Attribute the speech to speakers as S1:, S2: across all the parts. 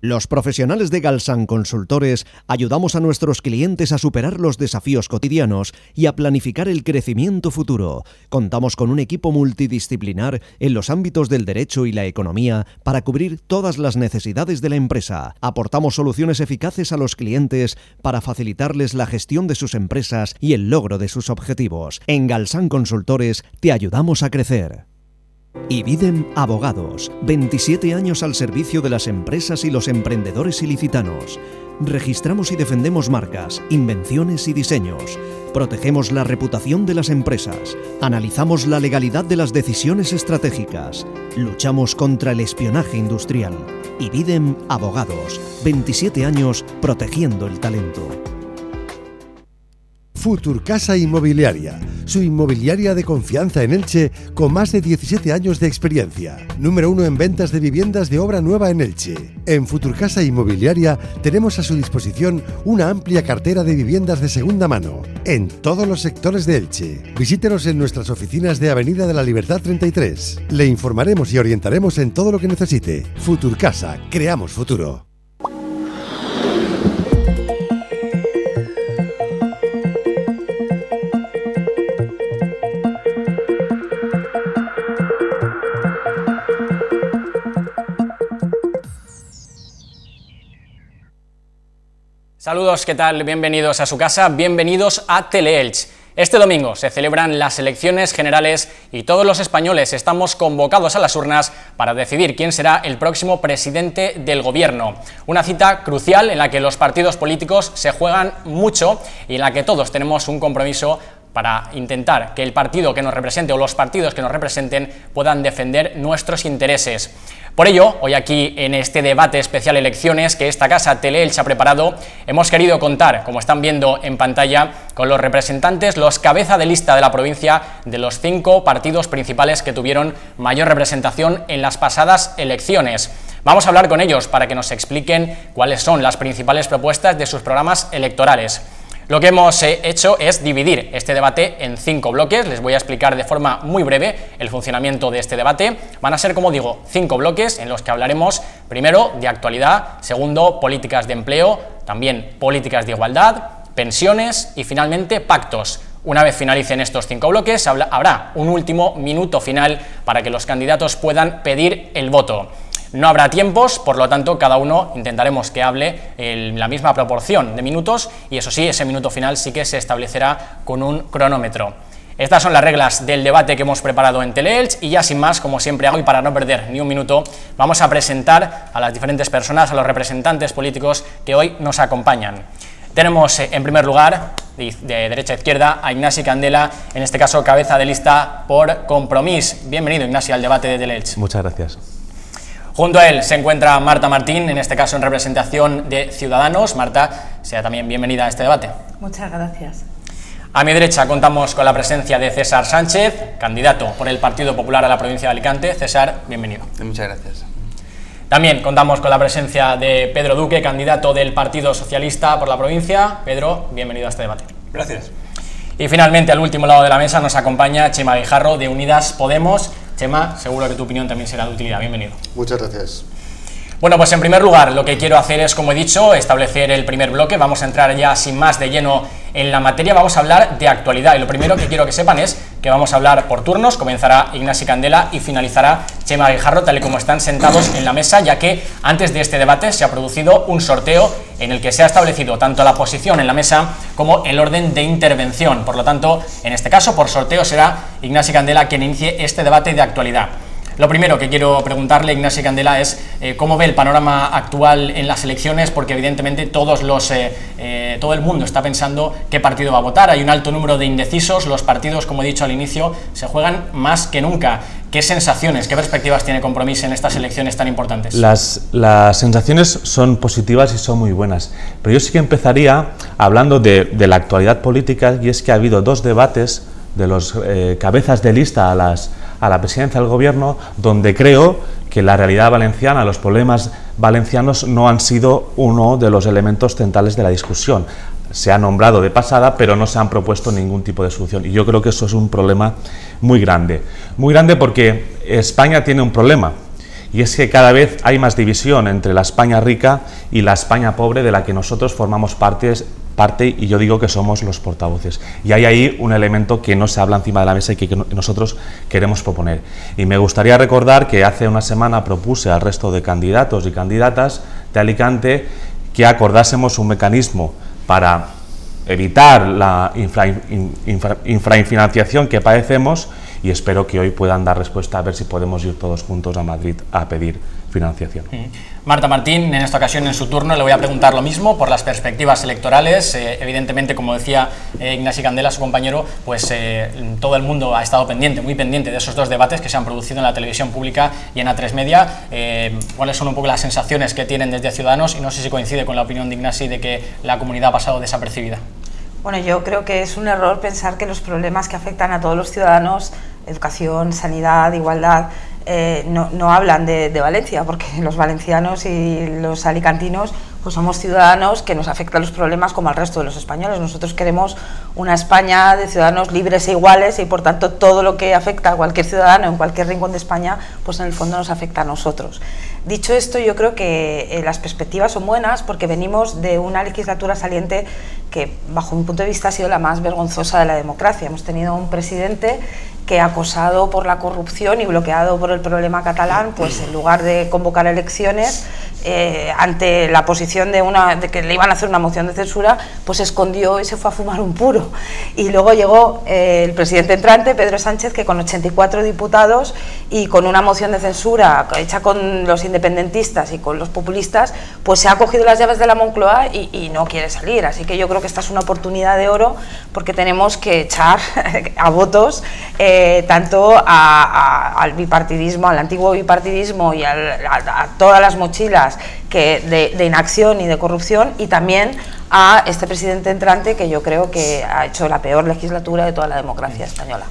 S1: Los profesionales de Galsan Consultores ayudamos a nuestros clientes a superar los desafíos cotidianos y a planificar el crecimiento futuro. Contamos con un equipo multidisciplinar en los ámbitos del derecho y la economía para cubrir todas las necesidades de la empresa. Aportamos soluciones eficaces a los clientes para facilitarles la gestión de sus empresas y el logro de sus objetivos. En Galsan Consultores te ayudamos a crecer. Ibidem Abogados, 27 años al servicio de las empresas y los emprendedores ilicitanos. Registramos y defendemos marcas, invenciones y diseños. Protegemos la reputación de las empresas. Analizamos la legalidad de las decisiones estratégicas. Luchamos contra el espionaje industrial. Ibidem Abogados, 27 años protegiendo el talento.
S2: Futurcasa Inmobiliaria, su inmobiliaria de confianza en Elche con más de 17 años de experiencia. Número 1 en ventas de viviendas de obra nueva en Elche. En Futurcasa Inmobiliaria tenemos a su disposición una amplia cartera de viviendas de segunda mano en todos los sectores de Elche. Visítenos en nuestras oficinas de Avenida de la Libertad 33. Le informaremos y orientaremos en todo lo que necesite. Futurcasa, creamos futuro.
S3: Saludos, ¿qué tal? Bienvenidos a su casa, bienvenidos a Teleelch. Este domingo se celebran las elecciones generales y todos los españoles estamos convocados a las urnas para decidir quién será el próximo presidente del gobierno. Una cita crucial en la que los partidos políticos se juegan mucho y en la que todos tenemos un compromiso para intentar que el partido que nos represente o los partidos que nos representen puedan defender nuestros intereses. Por ello, hoy aquí en este debate especial elecciones que esta casa Teleelch ha preparado, hemos querido contar, como están viendo en pantalla, con los representantes, los cabeza de lista de la provincia de los 5 partidos principales que tuvieron mayor representación en las pasadas elecciones. Vamos a hablar con ellos para que nos expliquen cuáles son las principales propuestas de sus programas electorales. Lo que hemos hecho es dividir este debate en 5 bloques. Les voy a explicar de forma muy breve el funcionamiento de este debate. Van a ser, como digo, 5 bloques en los que hablaremos primero de actualidad, segundo políticas de empleo, también políticas de igualdad, pensiones y finalmente pactos. Una vez finalicen estos 5 bloques habrá un último minuto final para que los candidatos puedan pedir el voto. No habrá tiempos, por lo tanto cada uno intentaremos que hable en la misma proporción de minutos y eso sí, ese minuto final sí que se establecerá con un cronómetro. Estas son las reglas del debate que hemos preparado en Teleelch y ya sin más, como siempre hago y para no perder ni un minuto, vamos a presentar a las diferentes personas, a los representantes políticos que hoy nos acompañan. Tenemos en primer lugar, de derecha a izquierda, a Ignasi Candela, en este caso cabeza de lista por Compromís. Bienvenido, Ignasi, al debate de Teleelch.
S4: Muchas gracias.
S3: Junto a él se encuentra Marta Martín, en este caso en representación de Ciudadanos. Marta, sea también bienvenida a este debate.
S5: Muchas gracias.
S3: A mi derecha contamos con la presencia de César Sánchez, candidato por el Partido Popular a la provincia de Alicante. César, bienvenido.
S6: Muchas gracias.
S3: También contamos con la presencia de Pedro Duque, candidato del Partido Socialista por la provincia. Pedro, bienvenido a este debate.
S6: Gracias.
S3: Y finalmente, al último lado de la mesa nos acompaña Chema Guijarro, de Unidas Podemos. Chema, seguro que tu opinión también será de utilidad. Bienvenido.
S7: Muchas gracias.
S3: Bueno, pues en primer lugar, lo que quiero hacer es, como he dicho, establecer el primer bloque. Vamos a entrar ya sin más de lleno en la materia. Vamos a hablar de actualidad y lo primero que quiero que sepan es que vamos a hablar por turnos. Comenzará Ignasi Candela y finalizará Chema Guijarro, tal y como están sentados en la mesa, ya que antes de este debate se ha producido un sorteo en el que se ha establecido tanto la posición en la mesa como el orden de intervención. Por lo tanto, en este caso, por sorteo será Ignasi Candela quien inicie este debate de actualidad. Lo primero que quiero preguntarle, Ignasi Candela, es cómo ve el panorama actual en las elecciones, porque evidentemente todo el mundo está pensando qué partido va a votar. Hay un alto número de indecisos, los partidos, como he dicho al inicio, se juegan más que nunca. ¿Qué sensaciones, qué perspectivas tiene Compromís en estas elecciones tan importantes?
S4: Las sensaciones son positivas y son muy buenas, pero yo sí que empezaría hablando de la actualidad política, y es que ha habido 2 debates de los cabezas de lista a la presidencia del gobierno, donde creo que la realidad valenciana, los problemas valencianos no han sido uno de los elementos centrales de la discusión. Se ha nombrado de pasada, pero no se han propuesto ningún tipo de solución. Y yo creo que eso es un problema muy grande. Muy grande porque España tiene un problema, y es que cada vez hay más división entre la España rica y la España pobre, de la que nosotros formamos parte, y yo digo que somos los portavoces. Y hay ahí un elemento que no se habla encima de la mesa y que nosotros queremos proponer. Y me gustaría recordar que hace una semana propuse al resto de candidatos y candidatas de Alicante que acordásemos un mecanismo para evitar la infrafinanciación que padecemos, y espero que hoy puedan dar respuesta, a ver si podemos ir todos juntos a Madrid a pedir financiación.
S3: Marta Martín, en esta ocasión, en su turno, le voy a preguntar lo mismo por las perspectivas electorales. Evidentemente, como decía Ignasi Candela, su compañero, pues todo el mundo ha estado pendiente, muy pendiente de esos dos debates que se han producido en la televisión pública y en A3 Media. ¿Cuáles son un poco las sensaciones que tienen desde Ciudadanos? Y no sé si coincide con la opinión de Ignasi de que la comunidad ha pasado desapercibida.
S5: Bueno, yo creo que es un error pensar que los problemas que afectan a todos los ciudadanos, educación, sanidad, igualdad, no hablan de Valencia, porque los valencianos y los alicantinos pues somos ciudadanos que nos afectan los problemas como al resto de los españoles. Nosotros queremos una España de ciudadanos libres e iguales, y por tanto todo lo que afecta a cualquier ciudadano en cualquier rincón de España, pues en el fondo nos afecta a nosotros. Dicho esto, yo creo que las perspectivas son buenas, porque venimos de una legislatura saliente que, bajo mi punto de vista, ha sido la más vergonzosa de la democracia. Hemos tenido un presidente que, acosado por la corrupción y bloqueado por el problema catalán, pues en lugar de convocar elecciones, ante la posición de que le iban a hacer una moción de censura, pues se escondió y se fue a fumar un puro. Y luego llegó el presidente entrante, Pedro Sánchez, que con 84 diputados y con una moción de censura hecha con los independentistas y con los populistas, pues se ha cogido las llaves de la Moncloa y no quiere salir. Así que yo creo que esta es una oportunidad de oro, porque tenemos que echar a votos tanto al bipartidismo, al antiguo bipartidismo y a todas las mochilas de inacción y de corrupción, y también a este presidente entrante, que yo creo que ha hecho la peor legislatura de toda la democracia española.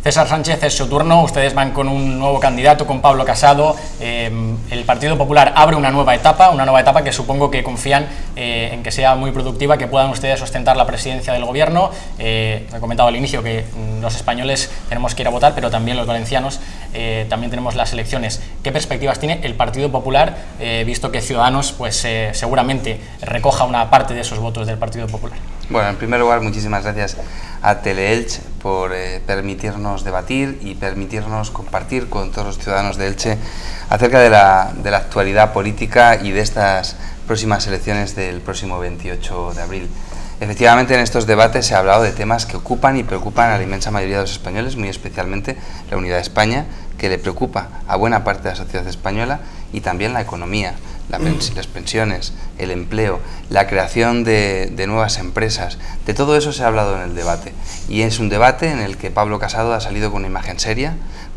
S3: César Sánchez, es su turno. Ustedes van con un nuevo candidato, con Pablo Casado. El Partido Popular abre una nueva etapa que supongo que confían en que sea muy productiva, que puedan ustedes ostentar la presidencia del gobierno. He comentado al inicio que los españoles tenemos que ir a votar, pero también los valencianos, también tenemos las elecciones. ¿Qué perspectivas tiene el Partido Popular, visto que Ciudadanos pues seguramente recoja una parte de esos votos del Partido Popular?
S6: Bueno, en primer lugar, muchísimas gracias a Teleelch por permitirnos debatir y permitirnos compartir con todos los ciudadanos de Elche acerca de la actualidad política y de estas próximas elecciones del próximo 28 de abril. Efectivamente, en estos debates se ha hablado de temas que ocupan y preocupan a la inmensa mayoría de los españoles, muy especialmente la unidad de España, que le preocupa a buena parte de la sociedad española, y también la economía, las pensiones, el empleo, la creación de nuevas empresas. De todo eso se ha hablado en el debate, y es un debate en el que Pablo Casado ha salido con una imagen seria,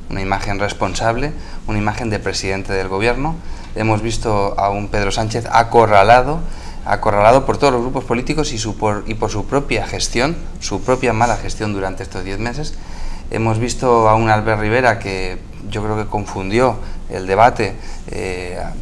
S6: una imagen responsable, una imagen de presidente del gobierno. Hemos visto a un Pedro Sánchez acorralado por todos los grupos políticos y por su propia gestión, su propia mala gestión durante estos 10 meses. Hemos visto a un Albert Rivera que yo creo que confundió el debate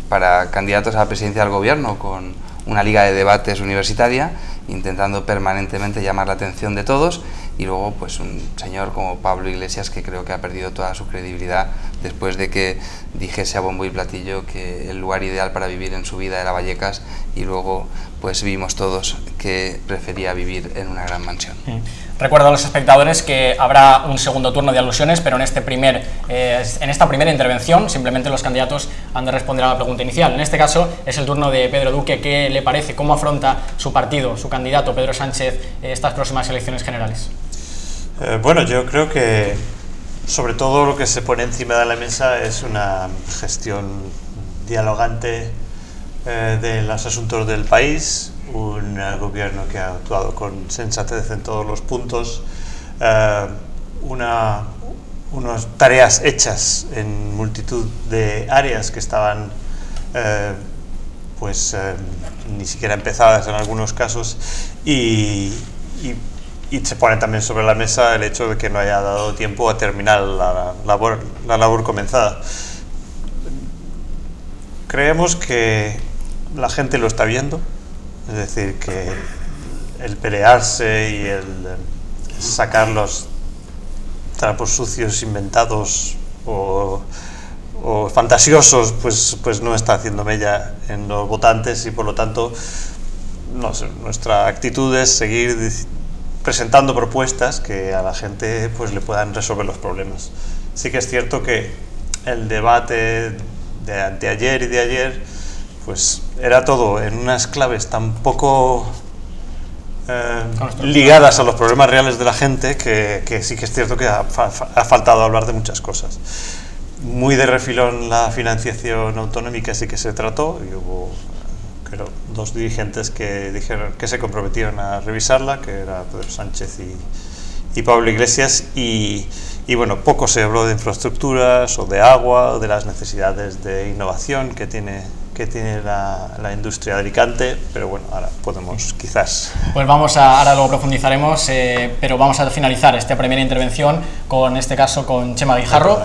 S6: para candidatos a la presidencia del gobierno con una liga de debates universitaria, intentando permanentemente llamar la atención de todos, y luego pues un señor como Pablo Iglesias, que creo que ha perdido toda su credibilidad después de que dijese a bombo y platillo que el lugar ideal para vivir en su vida era Vallecas, y luego pues vimos todos que prefería vivir en una gran mansión.
S3: Recuerdo a los espectadores que habrá un segundo turno de alusiones, pero en esta primera intervención simplemente los candidatos han de responder a la pregunta inicial. En este caso es el turno de Pedro Duque. ¿Qué le parece? ¿Cómo afronta su partido, su candidato Pedro Sánchez, estas próximas elecciones generales?
S7: Bueno, yo creo que sobre todo lo que se pone encima de la mesa es una gestión dialogante de los asuntos del país, un gobierno que ha actuado con sensatez en todos los puntos, unas tareas hechas en multitud de áreas que estaban ni siquiera empezadas en algunos casos, y se pone también sobre la mesa el hecho de que no haya dado tiempo a terminar la labor comenzada. Creemos que la gente lo está viendo, es decir, que el pelearse y el sacar los trapos sucios inventados o o fantasiosos, pues no está haciendo mella en los votantes, y por lo tanto nuestra actitud es seguir presentando propuestas que a la gente pues le puedan resolver los problemas. Sí que es cierto que el debate de anteayer y de ayer pues era todo en unas claves tan poco ligadas a los problemas reales de la gente, que sí que es cierto que ha faltado hablar de muchas cosas. Muy de refilón la financiación autonómica sí que se trató, y hubo, creo, 2 dirigentes que dijeron que se comprometieron a revisarla, que era Pedro Sánchez y Pablo Iglesias, y bueno, poco se habló de infraestructuras o de agua o de las necesidades de innovación que tiene la industria de Alicante, pero bueno, ahora podemos quizás...
S3: Pues ahora luego profundizaremos, pero vamos a finalizar esta primera intervención con este caso con Chema Guijarro.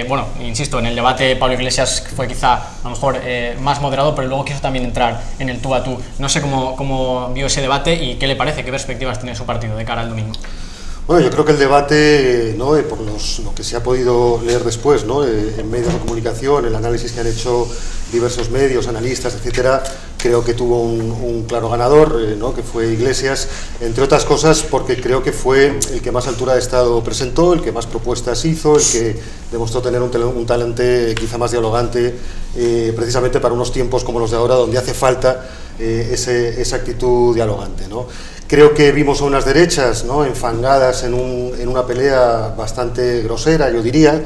S3: Bueno, insisto, en el debate Pablo Iglesias fue quizá a lo mejor más moderado, pero luego quiso también entrar en el tú a tú. No sé cómo vio ese debate y qué le parece, qué perspectivas tiene su partido de cara al domingo.
S8: Bueno, yo creo que el debate, ¿no?, por lo que se ha podido leer después, ¿no?, en medios de comunicación, el análisis que han hecho diversos medios, analistas, etcétera, creo que tuvo un claro ganador, ¿no?, que fue Iglesias, entre otras cosas porque creo que fue el que más altura de Estado presentó, el que más propuestas hizo, el que demostró tener un talante quizá más dialogante, precisamente para unos tiempos como los de ahora, donde hace falta esa actitud dialogante, ¿no? Creo que vimos a unas derechas, ¿no?, enfangadas en una pelea bastante grosera, yo diría.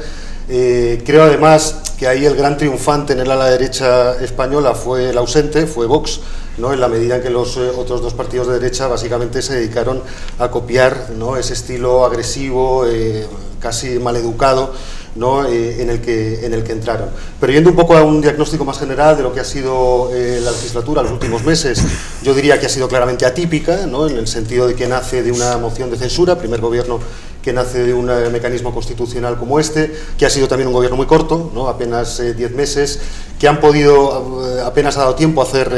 S8: Creo además que ahí el gran triunfante en el ala derecha española fue el ausente, fue Vox, ¿no?, en la medida en que los otros 2 partidos de derecha básicamente se dedicaron a copiar, ¿no?, ese estilo agresivo, casi maleducado, ¿no?, en el que entraron. Pero yendo un poco a un diagnóstico más general de lo que ha sido la legislatura los últimos meses, yo diría que ha sido claramente atípica, ¿no?, en el sentido de que nace de una moción de censura, primer gobierno que nace de un mecanismo constitucional como este, que ha sido también un gobierno muy corto, ¿no?, apenas 10 meses, que han podido, apenas ha dado tiempo a hacer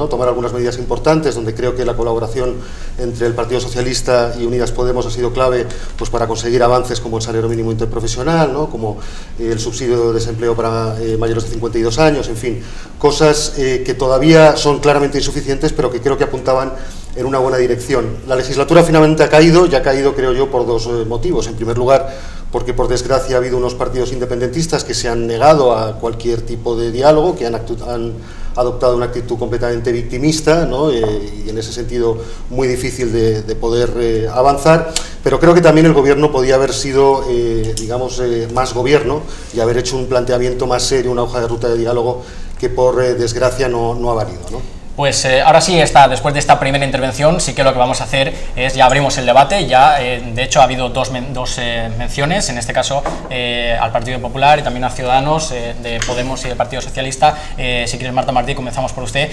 S8: tomar algunas medidas importantes, donde creo que la colaboración entre el Partido Socialista y Unidas Podemos ha sido clave pues para conseguir avances como el salario mínimo interprofesional, ¿no?, como el subsidio de desempleo para mayores de 52 años, en fin, cosas que todavía son claramente insuficientes, pero que creo que apuntaban en una buena dirección. La legislatura finalmente ha caído, y ha caído, creo yo, por 2 motivos. En primer lugar, porque por desgracia ha habido unos partidos independentistas que se han negado a cualquier tipo de diálogo, que han adoptado una actitud completamente victimista, ¿no?, y en ese sentido muy difícil de poder avanzar, pero creo que también el gobierno podía haber sido, más gobierno y haber hecho un planteamiento más serio, una hoja de ruta de diálogo que por desgracia no ha valido, ¿no?
S3: Pues ahora sí, después de esta primera intervención, sí que lo que vamos a hacer es, ya abrimos el debate, de hecho ha habido dos menciones, en este caso al Partido Popular y también a Ciudadanos, de Podemos y del Partido Socialista. Si quieres, Marta Martí, comenzamos por usted.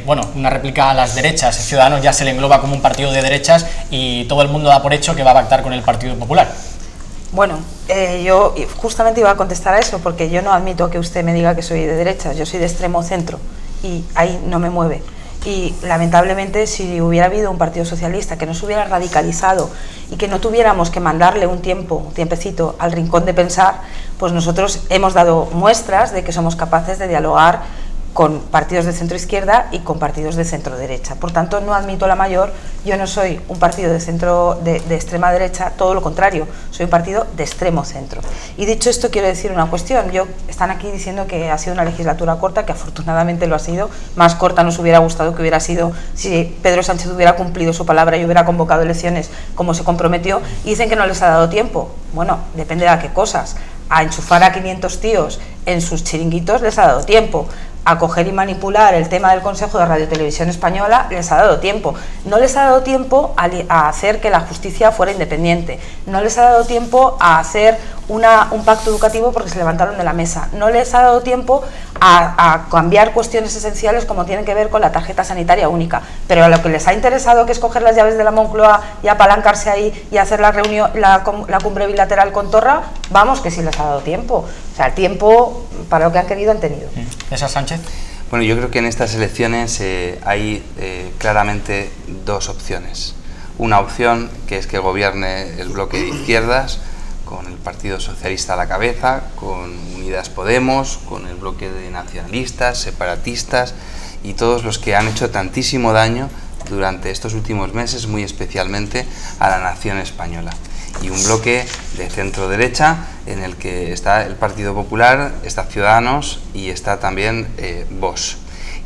S3: Bueno, una réplica a las derechas. Ciudadanos ya se le engloba como un partido de derechas y todo el mundo da por hecho que va a pactar con el Partido Popular.
S5: Bueno, yo justamente iba a contestar a eso, porque yo no admito que usted me diga que soy de derechas, yo soy de extremo centro. Y ahí no me mueve. Y lamentablemente, si hubiera habido un Partido Socialista que no se hubiera radicalizado y que no tuviéramos que mandarle un tiempecito al rincón de pensar, pues nosotros hemos dado muestras de que somos capaces de dialogar con partidos de centro izquierda y con partidos de centro derecha. Por tanto, no admito la mayor. Yo no soy un partido de centro de extrema derecha, todo lo contrario, soy un partido de extremo centro. Y dicho esto, quiero decir una cuestión. Están aquí diciendo que ha sido una legislatura corta, que afortunadamente lo ha sido. Más corta nos hubiera gustado que hubiera sido si Pedro Sánchez hubiera cumplido su palabra y hubiera convocado elecciones como se comprometió. Y dicen que no les ha dado tiempo. Bueno, depende de a qué cosas. A enchufar a 500 tíos en sus chiringuitos les ha dado tiempo. A coger y manipular el tema del Consejo de Radio Televisión Española les ha dado tiempo. No les ha dado tiempo a hacer que la justicia fuera independiente. No les ha dado tiempo a hacer un pacto educativo porque se levantaron de la mesa. No les ha dado tiempo a cambiar cuestiones esenciales como tienen que ver con la tarjeta sanitaria única. Pero a lo que les ha interesado, que es coger las llaves de la Moncloa y apalancarse ahí y hacer la reunión, la cumbre bilateral con Torra, vamos, que sí les ha dado tiempo. O sea, el tiempo para lo que han querido han tenido.
S3: César Sánchez.
S6: Bueno, yo creo que en estas elecciones hay claramente 2 opciones. Una opción que es que gobierne el bloque de izquierdas, con el Partido Socialista a la cabeza, con Unidas Podemos, con el bloque de nacionalistas, separatistas y todos los que han hecho tantísimo daño durante estos últimos meses, muy especialmente a la nación española. Y un bloque de centro-derecha en el que está el Partido Popular, está Ciudadanos y está también Vox.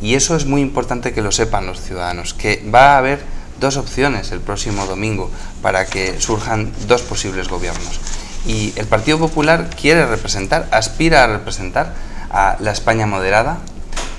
S6: Y eso es muy importante que lo sepan los ciudadanos, que va a haber dos opciones el próximo domingo para que surjan dos posibles gobiernos. Y el Partido Popular quiere representar, aspira a representar a la España moderada,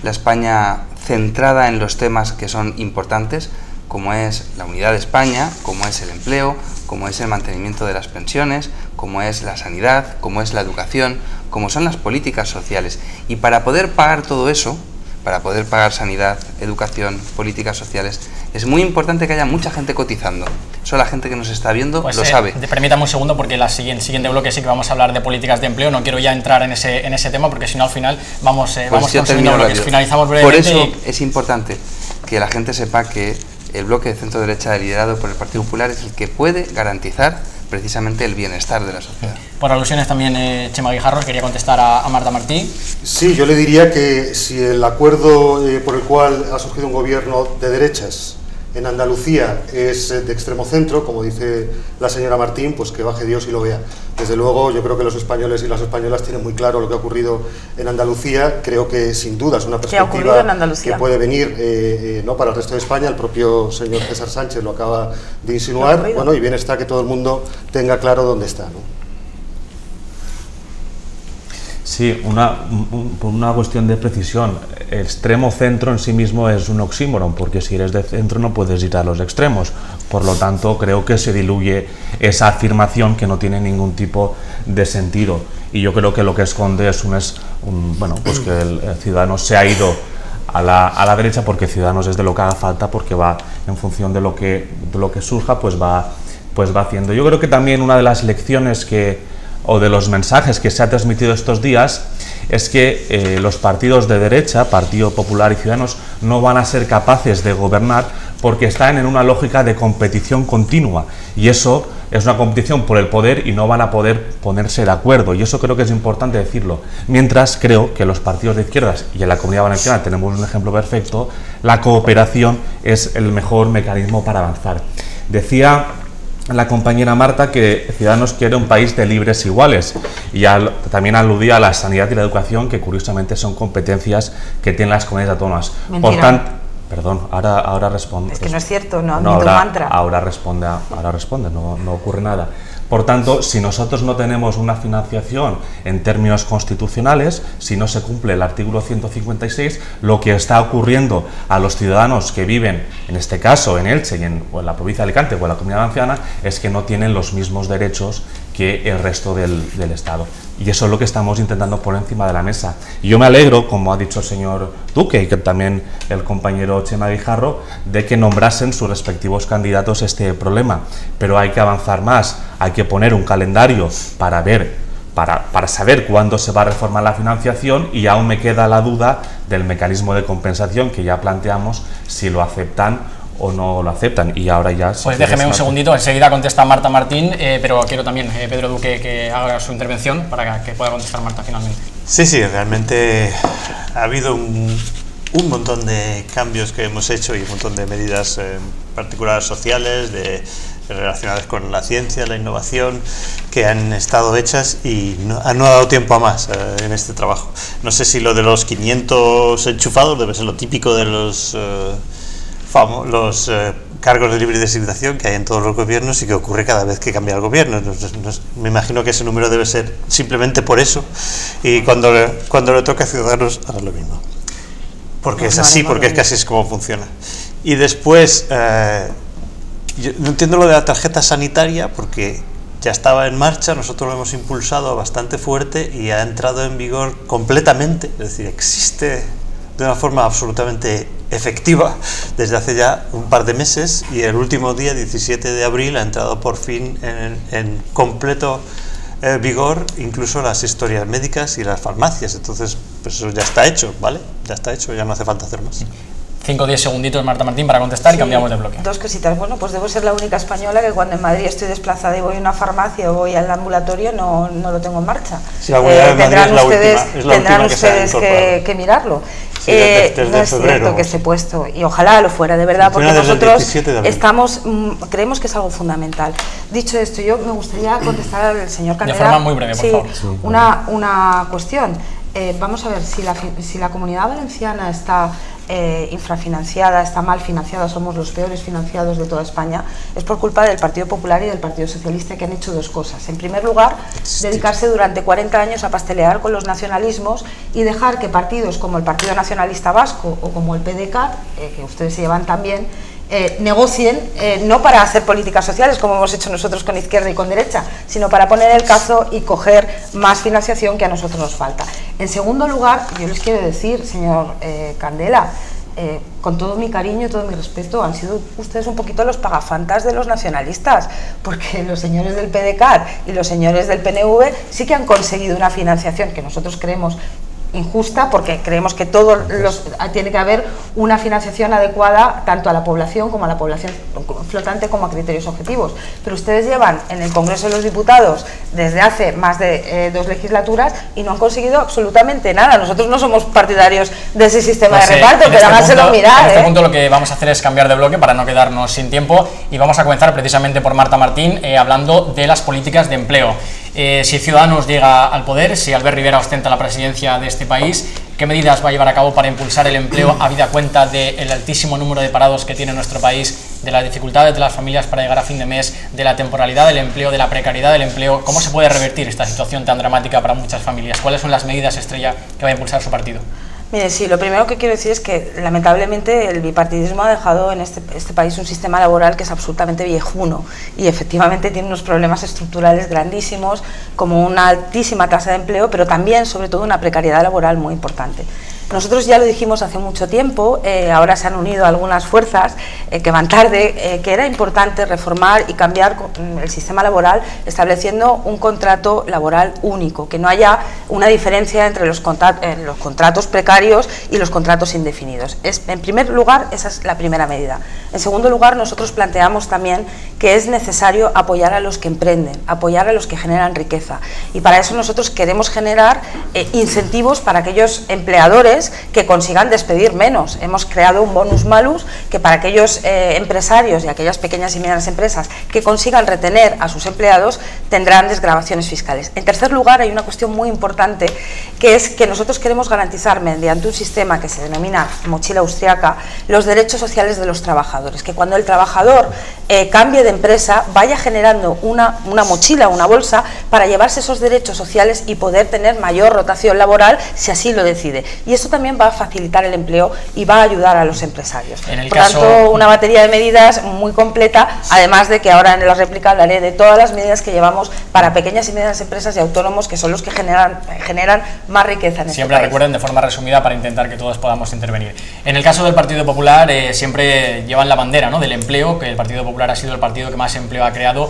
S6: la España centrada en los temas que son importantes, como es la unidad de España, como es el empleo, como es el mantenimiento de las pensiones, como es la sanidad, como es la educación, como son las políticas sociales. Y para poder pagar todo eso, para poder pagar sanidad, educación, políticas sociales, es muy importante que haya mucha gente cotizando. Eso la gente que nos está viendo pues, lo sabe.
S3: Permítame un segundo, porque el siguiente bloque sí que vamos a hablar de políticas de empleo. No quiero ya entrar en ese tema, porque si no al final vamos consiguiendo bloques. Finalizamos brevemente.
S6: Por eso es importante que la gente sepa que el bloque de centro derecha liderado por el Partido Popular es el que puede garantizar precisamente el bienestar de la sociedad.
S3: Por alusiones también, Chema Guijarro, quería contestar a Marta Martí.
S8: Sí, yo le diría que si el acuerdo por el cual ha surgido un gobierno de derechas en Andalucía es de extremo centro, como dice la señora Martín, pues que baje Dios y lo vea. Desde luego, yo creo que los españoles y las españolas tienen muy claro lo que ha ocurrido en Andalucía. Creo que sin duda es una perspectiva que puede venir no para el resto de España. El propio señor César Sánchez lo acaba de insinuar. Bueno, y bien está que todo el mundo tenga claro dónde está, ¿no?
S4: Sí, por una cuestión de precisión. El extremo centro en sí mismo es un oxímoron, porque si eres de centro no puedes ir a los extremos. Por lo tanto, creo que se diluye esa afirmación que no tiene ningún tipo de sentido. Y yo creo que lo que esconde es bueno, pues que el Ciudadanos se ha ido a la derecha, porque Ciudadanos es de lo que haga falta, porque va en función de lo que surja, pues va haciendo. Yo creo que también una de las lecciones o de los mensajes que se ha transmitido estos días es que los partidos de derecha, Partido Popular y Ciudadanos, no van a ser capaces de gobernar porque están en una lógica de competición continua, y eso es una competición por el poder y no van a poder ponerse de acuerdo, y eso creo que es importante decirlo. Mientras creo que los partidos de izquierdas, y en la Comunidad Valenciana tenemos un ejemplo perfecto, la cooperación es el mejor mecanismo para avanzar. Decía la compañera Marta que Ciudadanos quiere un país de libres iguales, y también aludía a la sanidad y la educación, que curiosamente son competencias que tienen las comunidades autónomas.
S5: Mentira.
S4: Por tanto, perdón, ahora responde.
S5: Es que no es cierto, no admito un mantra.
S4: Ahora responde, no ocurre nada. Por tanto, si nosotros no tenemos una financiación en términos constitucionales, si no se cumple el artículo 156, lo que está ocurriendo a los ciudadanos que viven, en este caso en Elche o en la provincia de Alicante o en la Comunidad Valenciana, es que no tienen los mismos derechos que el resto del Estado. Y eso es lo que estamos intentando poner encima de la mesa. Y yo me alegro, como ha dicho el señor Duque y que también el compañero Chema Guijarro, de que nombrasen sus respectivos candidatos este problema. Pero hay que avanzar más, hay que poner un calendario para saber cuándo se va a reformar la financiación, y aún me queda la duda del mecanismo de compensación que ya planteamos, si lo aceptan o no lo aceptan. Y ahora ya...
S3: Pues déjeme un segundito, enseguida contesta Marta Martín, pero quiero también, Pedro Duque, que haga su intervención para que pueda contestar Marta finalmente.
S7: Sí, realmente ha habido un montón de cambios que hemos hecho y un montón de medidas particulares sociales, relacionadas con la ciencia, la innovación, que han estado hechas y no ha dado tiempo a más en este trabajo. No sé si lo de los 500 enchufados debe ser lo típico de los cargos de libre designación que hay en todos los gobiernos y que ocurre cada vez que cambia el gobierno. Me imagino que ese número debe ser simplemente por eso, y cuando le toca a Ciudadanos hará lo mismo. Porque es así, porque es que así es como funciona. Y después, yo no entiendo lo de la tarjeta sanitaria, porque ya estaba en marcha, nosotros lo hemos impulsado bastante fuerte y ha entrado en vigor completamente, es decir, existe de una forma absolutamente efectiva desde hace ya un par de meses, y el último día, 17 de abril, ha entrado por fin en completo vigor incluso las historias médicas y las farmacias. Entonces, pues eso ya está hecho, ¿vale? Ya está hecho, ya no hace falta hacer más.
S3: 5 o 10 segunditos, Marta Martín, para contestar y cambiamos de bloque.
S5: Dos cositas. Bueno, pues debo ser la única española que cuando en Madrid estoy desplazada y voy a una farmacia o voy al ambulatorio no lo tengo en marcha.
S7: Sí, la Comunidad de Madrid
S5: tendrán ustedes que mirarlo.
S7: Sí,
S5: no es cierto que esté puesto, y ojalá lo fuera, de verdad, porque nosotros creemos que es algo fundamental. Dicho esto, yo me gustaría contestar al señor Candela.
S3: De forma muy breve, por favor.
S5: Sí, una cuestión. Vamos a ver, si la Comunidad Valenciana está infrafinanciada, está mal financiada, somos los peores financiados de toda España, es por culpa del Partido Popular y del Partido Socialista, que han hecho dos cosas. En primer lugar, dedicarse durante 40 años a pastelear con los nacionalismos y dejar que partidos como el Partido Nacionalista Vasco o como el PDeCAT, que ustedes se llevan también, negocien, no para hacer políticas sociales como hemos hecho nosotros con izquierda y con derecha, sino para poner el cazo y coger más financiación que a nosotros nos falta. En segundo lugar, yo les quiero decir, señor Candela, con todo mi cariño y todo mi respeto, han sido ustedes un poquito los pagafantas de los nacionalistas, porque los señores del PDeCAT y los señores del PNV sí que han conseguido una financiación que nosotros creemos injusta, porque creemos que tiene que haber una financiación adecuada tanto a la población como a la población flotante como a criterios objetivos. Pero ustedes llevan en el Congreso de los Diputados desde hace más de 2 legislaturas y no han conseguido absolutamente nada. Nosotros no somos partidarios de ese sistema de reparto, pero háganselo mirar.
S3: En este punto lo que vamos a hacer es cambiar de bloque para no quedarnos sin tiempo, y vamos a comenzar precisamente por Marta Martín, hablando de las políticas de empleo. Si Ciudadanos llega al poder, si Albert Rivera ostenta la presidencia de este país, ¿qué medidas va a llevar a cabo para impulsar el empleo, habida cuenta del altísimo número de parados que tiene nuestro país, de las dificultades de las familias para llegar a fin de mes, de la temporalidad del empleo, de la precariedad del empleo? ¿Cómo se puede revertir esta situación tan dramática para muchas familias? ¿Cuáles son las medidas estrella que va a impulsar su partido?
S5: Mire, sí, lo primero que quiero decir es que lamentablemente el bipartidismo ha dejado en este país un sistema laboral que es absolutamente viejuno y efectivamente tiene unos problemas estructurales grandísimos, como una altísima tasa de empleo, pero también, sobre todo, una precariedad laboral muy importante. Nosotros ya lo dijimos hace mucho tiempo, ahora se han unido algunas fuerzas que van tarde, que era importante reformar y cambiar el sistema laboral estableciendo un contrato laboral único, que no haya una diferencia entre los contratos precarios y los contratos indefinidos. En primer lugar, esa es la primera medida. En segundo lugar, nosotros planteamos también que es necesario apoyar a los que emprenden, apoyar a los que generan riqueza, y para eso nosotros queremos generar incentivos para aquellos empleadores que consigan despedir menos. Hemos creado un bonus malus que para aquellos empresarios y aquellas pequeñas y medianas empresas que consigan retener a sus empleados tendrán desgravaciones fiscales. En tercer lugar, hay una cuestión muy importante, que es que nosotros queremos garantizar mediante un sistema que se denomina mochila austriaca los derechos sociales de los trabajadores, que cuando el trabajador cambie de empresa vaya generando una mochila, una bolsa para llevarse esos derechos sociales y poder tener mayor rotación laboral si así lo decide. Y eso también va a facilitar el empleo y va a ayudar a los empresarios. Por tanto, una batería de medidas muy completa, además de que ahora en la réplica hablaré de todas las medidas que llevamos para pequeñas y medianas empresas y autónomos, que son los que generan más riqueza en este
S3: Siempre
S5: país.
S3: Recuerden de forma resumida para intentar que todos podamos intervenir. En el caso del Partido Popular, siempre llevan la bandera, ¿no?, del empleo, que el Partido Popular ha sido el partido que más empleo ha creado.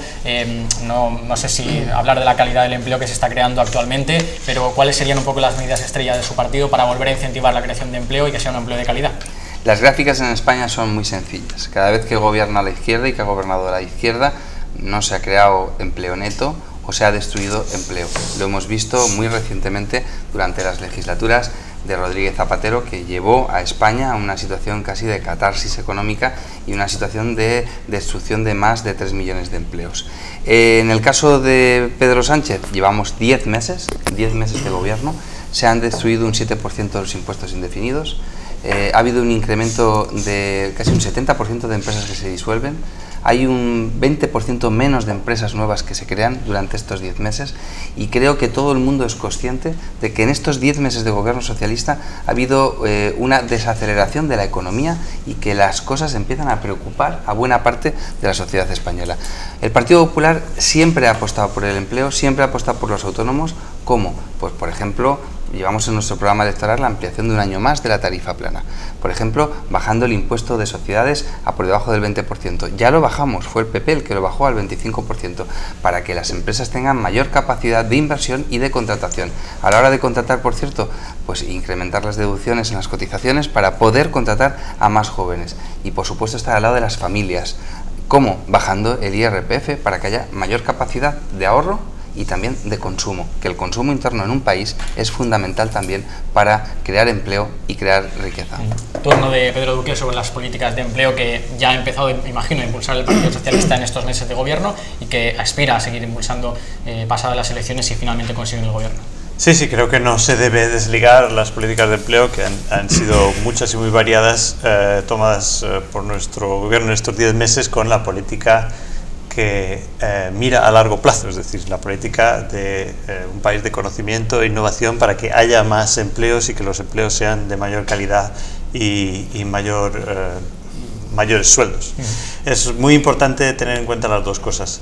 S3: No sé si hablar de la calidad del empleo que se está creando actualmente, pero ¿cuáles serían un poco las medidas estrella de su partido para volver a incentivar la creación de empleo y que sea un empleo de calidad?
S6: Las gráficas en España son muy sencillas. Cada vez que gobierna la izquierda y que ha gobernado la izquierda, no se ha creado empleo neto o se ha destruido empleo. Lo hemos visto muy recientemente durante las legislaturas de Rodríguez Zapatero, que llevó a España a una situación casi de catarsis económica y una situación de destrucción de más de 3 millones de empleos. En el caso de Pedro Sánchez, llevamos 10 meses de gobierno, se han destruido un 7% de los impuestos indefinidos, ha habido un incremento de casi un 70% de empresas que se disuelven, hay un 20% menos de empresas nuevas que se crean durante estos 10 meses, y creo que todo el mundo es consciente de que en estos 10 meses de gobierno socialista ha habido una desaceleración de la economía y que las cosas empiezan a preocupar a buena parte de la sociedad española. El Partido Popular siempre ha apostado por el empleo, siempre ha apostado por los autónomos. ¿Cómo? Pues por ejemplo, llevamos en nuestro programa electoral la ampliación de un año más de la tarifa plana. Por ejemplo, bajando el impuesto de sociedades a por debajo del 20%. Ya lo bajamos, fue el PP el que lo bajó al 25%, para que las empresas tengan mayor capacidad de inversión y de contratación. A la hora de contratar, por cierto, pues incrementar las deducciones en las cotizaciones para poder contratar a más jóvenes. Y por supuesto estar al lado de las familias. ¿Cómo? Bajando el IRPF para que haya mayor capacidad de ahorro y también de consumo, que el consumo interno en un país es fundamental también para crear empleo y crear riqueza.
S3: Turno de Pedro Duque sobre las políticas de empleo que ya ha empezado, imagino, a impulsar el Partido Socialista en estos meses de gobierno y que aspira a seguir impulsando pasadas las elecciones si finalmente consiguen el gobierno.
S7: Sí, creo que no se debe desligar las políticas de empleo, que han sido muchas y muy variadas, tomadas por nuestro gobierno en estos 10 meses, con la política que mira a largo plazo, es decir, la política de un país de conocimiento e innovación para que haya más empleos y que los empleos sean de mayor calidad y mayores sueldos. Es muy importante tener en cuenta las dos cosas.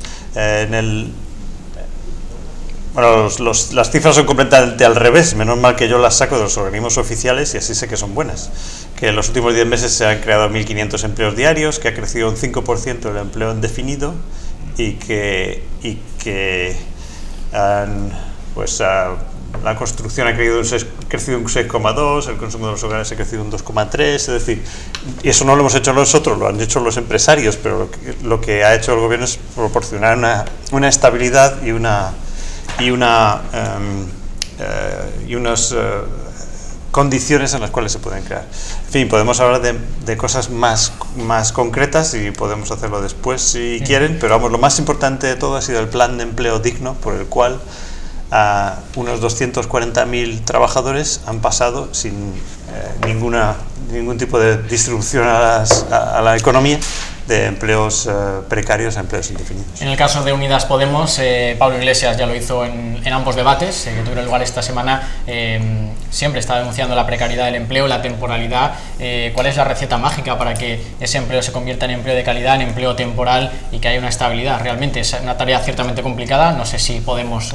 S7: Bueno, las cifras son completamente al revés, menos mal que yo las saco de los organismos oficiales y así sé que son buenas. Que en los últimos 10 meses se han creado 1.500 empleos diarios, que ha crecido un 5% el empleo indefinido y que la construcción ha crecido un 6,2%, el consumo de los hogares ha crecido un 2,3%, es decir, y eso no lo hemos hecho nosotros, lo han hecho los empresarios, pero lo que ha hecho el gobierno es proporcionar una estabilidad y unas condiciones en las cuales se pueden crear. En fin, podemos hablar de cosas más concretas y podemos hacerlo después si quieren, pero vamos, lo más importante de todo ha sido el plan de empleo digno, por el cual unos 240.000 trabajadores han pasado sin ningún tipo de distribución a la economía, de empleos precarios a empleos indefinidos.
S3: En el caso de Unidas Podemos, Pablo Iglesias ya lo hizo en ambos debates que tuvieron lugar esta semana. Siempre está denunciando la precariedad del empleo, la temporalidad. ¿Cuál es la receta mágica para que ese empleo se convierta en empleo de calidad, en empleo temporal y que haya una estabilidad? Realmente es una tarea ciertamente complicada. No sé si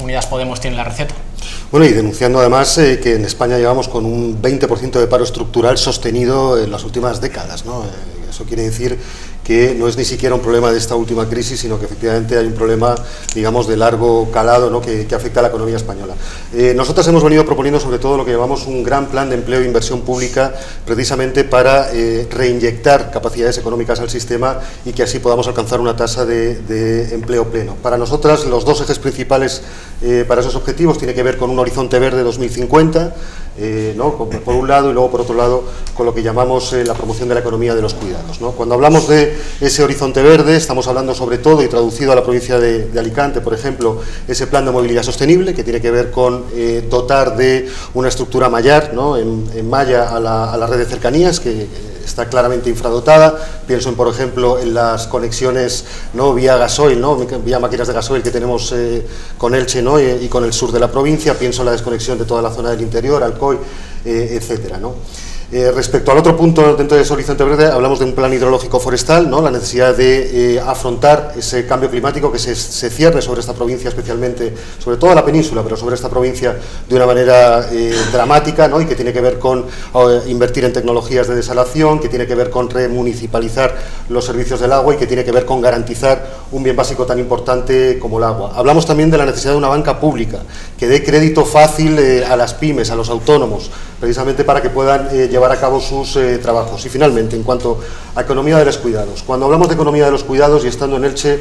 S3: Unidas Podemos tiene la receta.
S8: Bueno, y denunciando además que en España llevamos con un 20% de paro estructural sostenido en las últimas décadas, ¿no? Eso quiere decir que no es ni siquiera un problema de esta última crisis, sino que efectivamente hay un problema, digamos, de largo calado, ¿no? que afecta a la economía española. Nosotros hemos venido proponiendo sobre todo lo que llamamos un gran plan de empleo e inversión pública, precisamente para reinyectar capacidades económicas al sistema y que así podamos alcanzar una tasa de empleo pleno. Para nosotras, los dos ejes principales para esos objetivos tiene que ver con un horizonte verde 2050, ¿no? Por un lado, y luego por otro lado con lo que llamamos la promoción de la economía de los cuidados, ¿no? Cuando hablamos de ese horizonte verde estamos hablando sobre todo, y traducido a la provincia de Alicante, por ejemplo, ese plan de movilidad sostenible que tiene que ver con dotar de una estructura mallar, ¿no? en malla a la red de cercanías, que está claramente infradotada. Pienso, por ejemplo, en las conexiones, ¿no? vía gasoil, ¿no? vía máquinas de gasoil que tenemos con Elche, ¿no? y con el sur de la provincia. Pienso en la desconexión de toda la zona del interior, Alcoy, etcétera, ¿no? Respecto al otro punto dentro de ese horizonte verde, hablamos de un plan hidrológico forestal, ¿no? La necesidad de afrontar ese cambio climático que se cierne sobre esta provincia, especialmente, sobre toda la península, pero sobre esta provincia de una manera dramática, ¿no? Y que tiene que ver con invertir en tecnologías de desalación, que tiene que ver con remunicipalizar los servicios del agua y que tiene que ver con garantizar un bien básico tan importante como el agua. Hablamos también de la necesidad de una banca pública que dé crédito fácil a las pymes, a los autónomos, precisamente para que puedan llevar a cabo sus trabajos. Y finalmente, en cuanto a economía de los cuidados, cuando hablamos de economía de los cuidados y estando en Elche,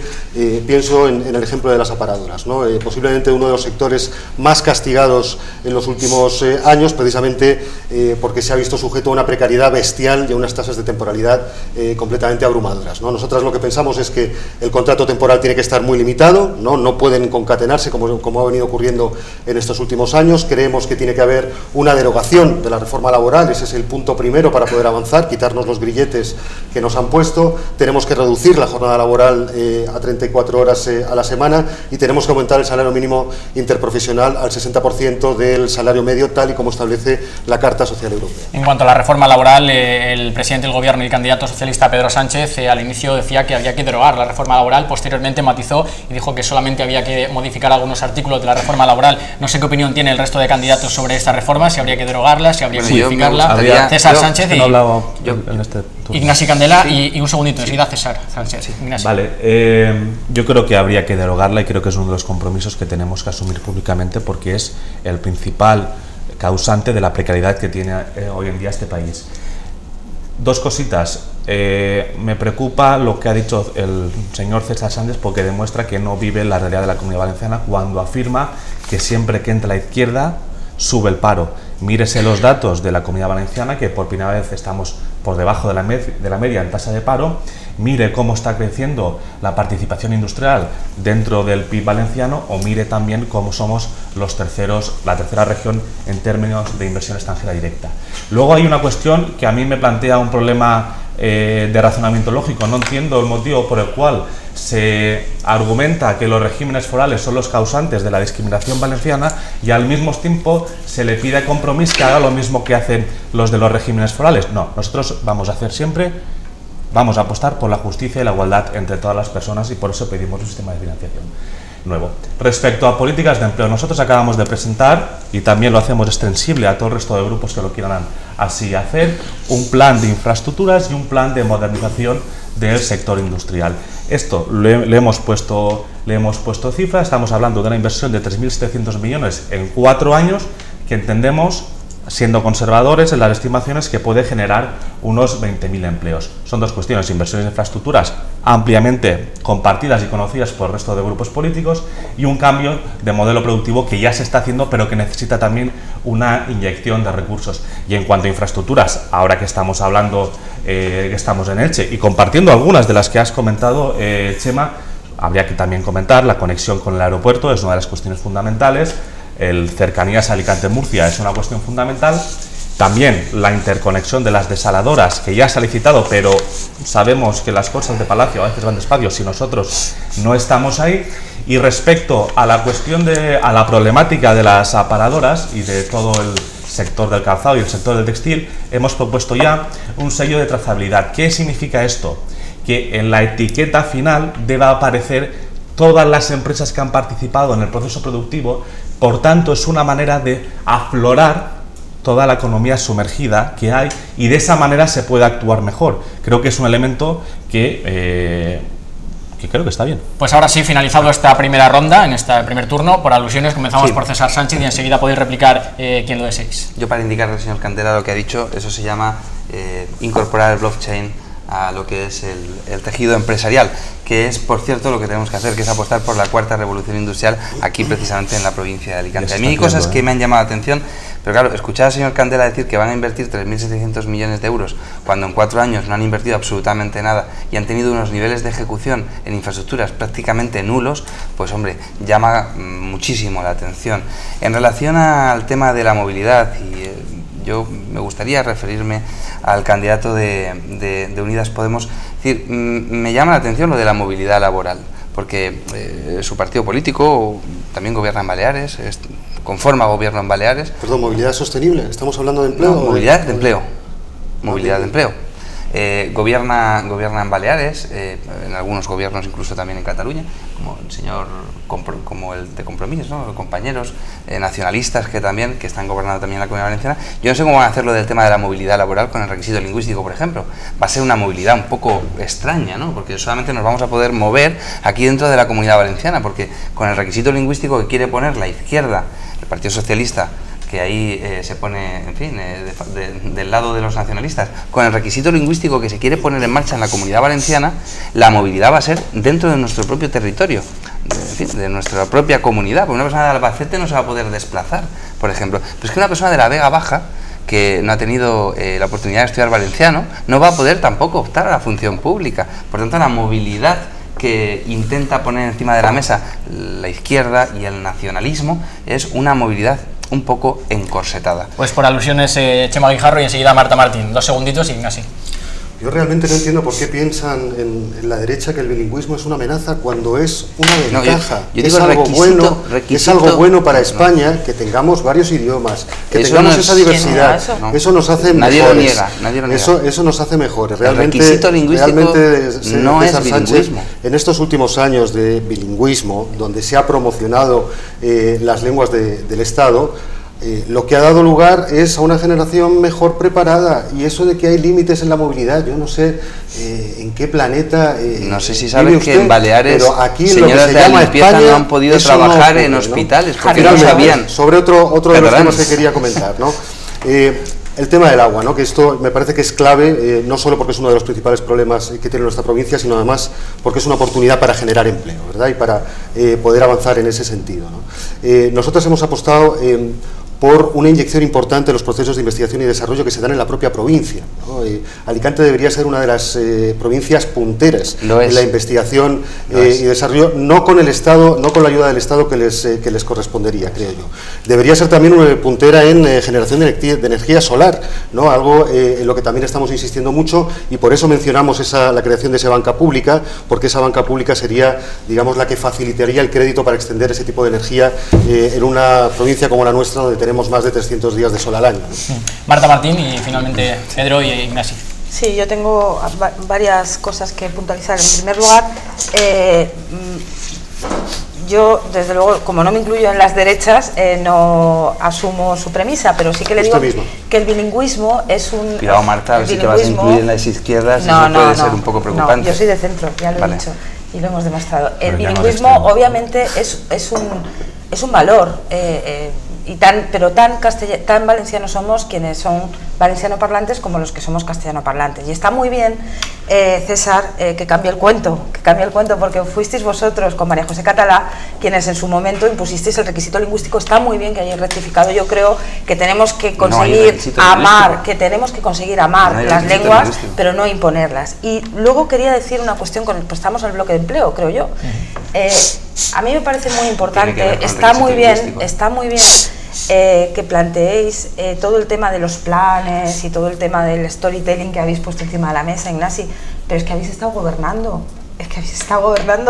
S8: pienso en el ejemplo de las aparadoras, ¿no? Posiblemente uno de los sectores más castigados en los últimos años, precisamente porque se ha visto sujeto a una precariedad bestial y a unas tasas de temporalidad completamente abrumadoras, ¿no? Nosotras lo que pensamos es que el contrato temporal tiene que estar muy limitado, no pueden concatenarse como ha venido ocurriendo en estos últimos años. Creemos que tiene que haber una derogación de la reforma laboral, ese es el punto primero para poder avanzar, quitarnos los grilletes que nos han puesto. Tenemos que reducir la jornada laboral a 34 horas a la semana y tenemos que aumentar el salario mínimo interprofesional al 60% del salario medio, tal y como establece la Carta Social Europea.
S3: En cuanto a la reforma laboral, el presidente del Gobierno y candidato socialista Pedro Sánchez al inicio decía que había que derogar la reforma laboral final posteriormente matizó y dijo que solamente había que modificar algunos artículos de la reforma laboral. No sé qué opinión tiene el resto de candidatos sobre esta reforma, si habría que derogarla, si habría que modificarla. César Sánchez y Ignasi Candela y un segundito, enseguida César Sánchez.
S4: Vale, yo creo que habría que derogarla y creo que es uno de los compromisos que tenemos que asumir públicamente porque es el principal causante de la precariedad que tiene hoy en día este país. Dos cositas. Me preocupa lo que ha dicho el señor César Sánchez porque demuestra que no vive la realidad de la Comunidad Valenciana cuando afirma que siempre que entra la izquierda sube el paro. Mírese los datos de la Comunidad Valenciana, que por primera vez estamos por debajo de la media en tasa de paro. Mire cómo está creciendo la participación industrial dentro del PIB valenciano, o mire también cómo somos la tercera región en términos de inversión extranjera directa. Luego hay una cuestión que a mí me plantea un problema de razonamiento lógico. No entiendo el motivo por el cual se argumenta que los regímenes forales son los causantes de la discriminación valenciana y al mismo tiempo se le pide a Compromís que haga lo mismo que hacen los de los regímenes forales. No, nosotros vamos a apostar por la justicia y la igualdad entre todas las personas y por eso pedimos un sistema de financiación nuevo. Respecto a políticas de empleo, nosotros acabamos de presentar, y también lo hacemos extensible a todo el resto de grupos que lo quieran así hacer, un plan de infraestructuras y un plan de modernización del sector industrial. Esto le hemos puesto cifras, estamos hablando de una inversión de 3.700 millones en 4 años, que entendemos, siendo conservadores en las estimaciones, que puede generar unos 20.000 empleos. Son dos cuestiones: inversiones en infraestructuras ampliamente compartidas y conocidas por el resto de grupos políticos, y un cambio de modelo productivo que ya se está haciendo, pero que necesita también una inyección de recursos. Y en cuanto a infraestructuras, ahora que estamos hablando, que estamos en Elche, y compartiendo algunas de las que has comentado, Chema, habría que también comentar la conexión con el aeropuerto, es una de las cuestiones fundamentales. El cercanías a Alicante-Murcia es una cuestión fundamental. También la interconexión de las desaladoras, que ya se ha licitado, pero sabemos que las cosas de Palacio a veces van despacio si nosotros no estamos ahí. Y respecto a la cuestión a la problemática de las aparadoras y de todo el sector del calzado y el sector del textil, hemos propuesto ya un sello de trazabilidad. ¿Qué significa esto? Que en la etiqueta final deba aparecer todas las empresas que han participado en el proceso productivo. Por tanto, es una manera de aflorar toda la economía sumergida que hay, y de esa manera se puede actuar mejor. Creo que es un elemento que creo que está bien.
S3: Pues ahora sí, finalizado esta primera ronda, en este primer turno, por alusiones, comenzamos por César Sánchez y enseguida podéis replicar quien lo deseéis.
S6: Yo, para indicarle al señor Candela lo que ha dicho, eso se llama incorporar el blockchain a lo que es el tejido empresarial, que es, por cierto, lo que tenemos que hacer, que es apostar por la cuarta revolución industrial aquí, precisamente en la provincia de Alicante. A mí hay cosas que me han llamado la atención, pero claro, escuchar al señor Candela decir que van a invertir 3.700 millones de euros cuando en 4 años no han invertido absolutamente nada y han tenido unos niveles de ejecución en infraestructuras prácticamente nulos, pues hombre, llama muchísimo la atención. En relación al tema de la movilidad, yo me gustaría referirme al candidato de Unidas Podemos. Es decir, me llama la atención lo de la movilidad laboral, porque su partido político también gobierna en Baleares, conforma gobierno en Baleares.
S8: Perdón, ¿movilidad sostenible? ¿Estamos hablando de empleo?
S6: No, movilidad de empleo. Movilidad de empleo. Gobierna en Baleares, en algunos gobiernos incluso también en Cataluña, como el señor, como el de Compromís, ¿no? Compañeros nacionalistas que están gobernando también la Comunidad Valenciana. Yo no sé cómo van a hacerlo del tema de la movilidad laboral con el requisito lingüístico, por ejemplo. Va a ser una movilidad un poco extraña, ¿no? Porque solamente nos vamos a poder mover aquí dentro de la Comunidad Valenciana, porque con el requisito lingüístico que quiere poner la izquierda, el Partido Socialista, que ahí se pone, en fin, del lado de los nacionalistas, con el requisito lingüístico que se quiere poner en marcha en la Comunidad Valenciana, la movilidad va a ser dentro de nuestro propio territorio, de nuestra propia comunidad, porque una persona de Albacete no se va a poder desplazar, por ejemplo. Pero es que una persona de la Vega Baja, que no ha tenido la oportunidad de estudiar valenciano, no va a poder tampoco optar a la función pública. Por tanto, la movilidad que intenta poner encima de la mesa la izquierda y el nacionalismo es una movilidad un poco encorsetada.
S3: Pues por alusiones, Chema Guijarro, y enseguida Marta Martín. 2 segunditos y así.
S8: Yo realmente no entiendo por qué piensan en la derecha que el bilingüismo es una amenaza cuando es una ventaja.
S6: Yo
S8: es,
S6: digo
S8: algo bueno, es algo bueno para España que tengamos varios idiomas, que
S6: eso
S8: tengamos
S6: no es,
S8: esa diversidad. Eso nos hace
S6: nadie
S8: mejores.
S6: Nadie lo niega.
S8: Eso nos hace mejores. Realmente,
S6: el requisito lingüístico no es bilingüismo.
S8: En estos últimos años de bilingüismo, donde se ha promocionado las lenguas del Estado, lo que ha dado lugar es a una generación mejor preparada, y eso de que hay límites en la movilidad, yo no sé en qué planeta
S6: no sé si sabes
S8: usted,
S6: que en Baleares
S8: pero aquí
S6: señoras
S8: lo que se
S6: de la
S8: llama
S6: limpieza
S8: España,
S6: no han podido trabajar en hospitales porque no sabían.
S8: Sobre otro de los temas que quería comentar, ¿no? El tema del agua, ¿no? Que esto me parece que es clave, no solo porque es uno de los principales problemas que tiene nuestra provincia, sino además porque es una oportunidad para generar empleo, ¿verdad? Y para poder avanzar en ese sentido, ¿no? Nosotros hemos apostado por una inyección importante en los procesos de investigación y desarrollo que se dan en la propia provincia, ¿no? Alicante debería ser una de las provincias punteras en la investigación y desarrollo, no con el Estado, no con la ayuda del Estado que les correspondería, creo yo. Debería ser también una puntera en generación de energía solar, ¿no? Algo en lo que también estamos insistiendo mucho, y por eso mencionamos la creación de esa banca pública, porque esa banca pública sería, digamos, la que facilitaría el crédito para extender ese tipo de energía en una provincia como la nuestra, donde tenemos más de 300 días de sol al año.
S3: Marta Martín y finalmente Pedro y Ignasi.
S5: Sí, yo tengo varias cosas que puntualizar. En primer lugar, yo, desde luego, como no me incluyo en las derechas, no asumo su premisa, pero sí que le digo que el bilingüismo es un...
S6: Cuidado, Marta, si te vas a incluir en las izquierdas, eso puede ser un poco preocupante.
S5: No, yo soy de centro, ya lo he dicho, y lo hemos demostrado. El bilingüismo, obviamente, es un valor, pero tan valencianos somos quienes son valencianoparlantes como los que somos castellanoparlantes. Y está muy bien, César, que cambie el cuento, porque fuisteis vosotros con María José Catalá quienes en su momento impusisteis el requisito lingüístico. Está muy bien que hayáis rectificado. Yo creo que tenemos que conseguir amar, las lenguas, pero no imponerlas. Y luego quería decir una cuestión, pues estamos en el bloque de empleo, creo yo. A mí me parece muy importante, está muy bien que planteéis todo el tema de los planes y todo el tema del storytelling que habéis puesto encima de la mesa, Ignasi, pero es que habéis estado gobernando.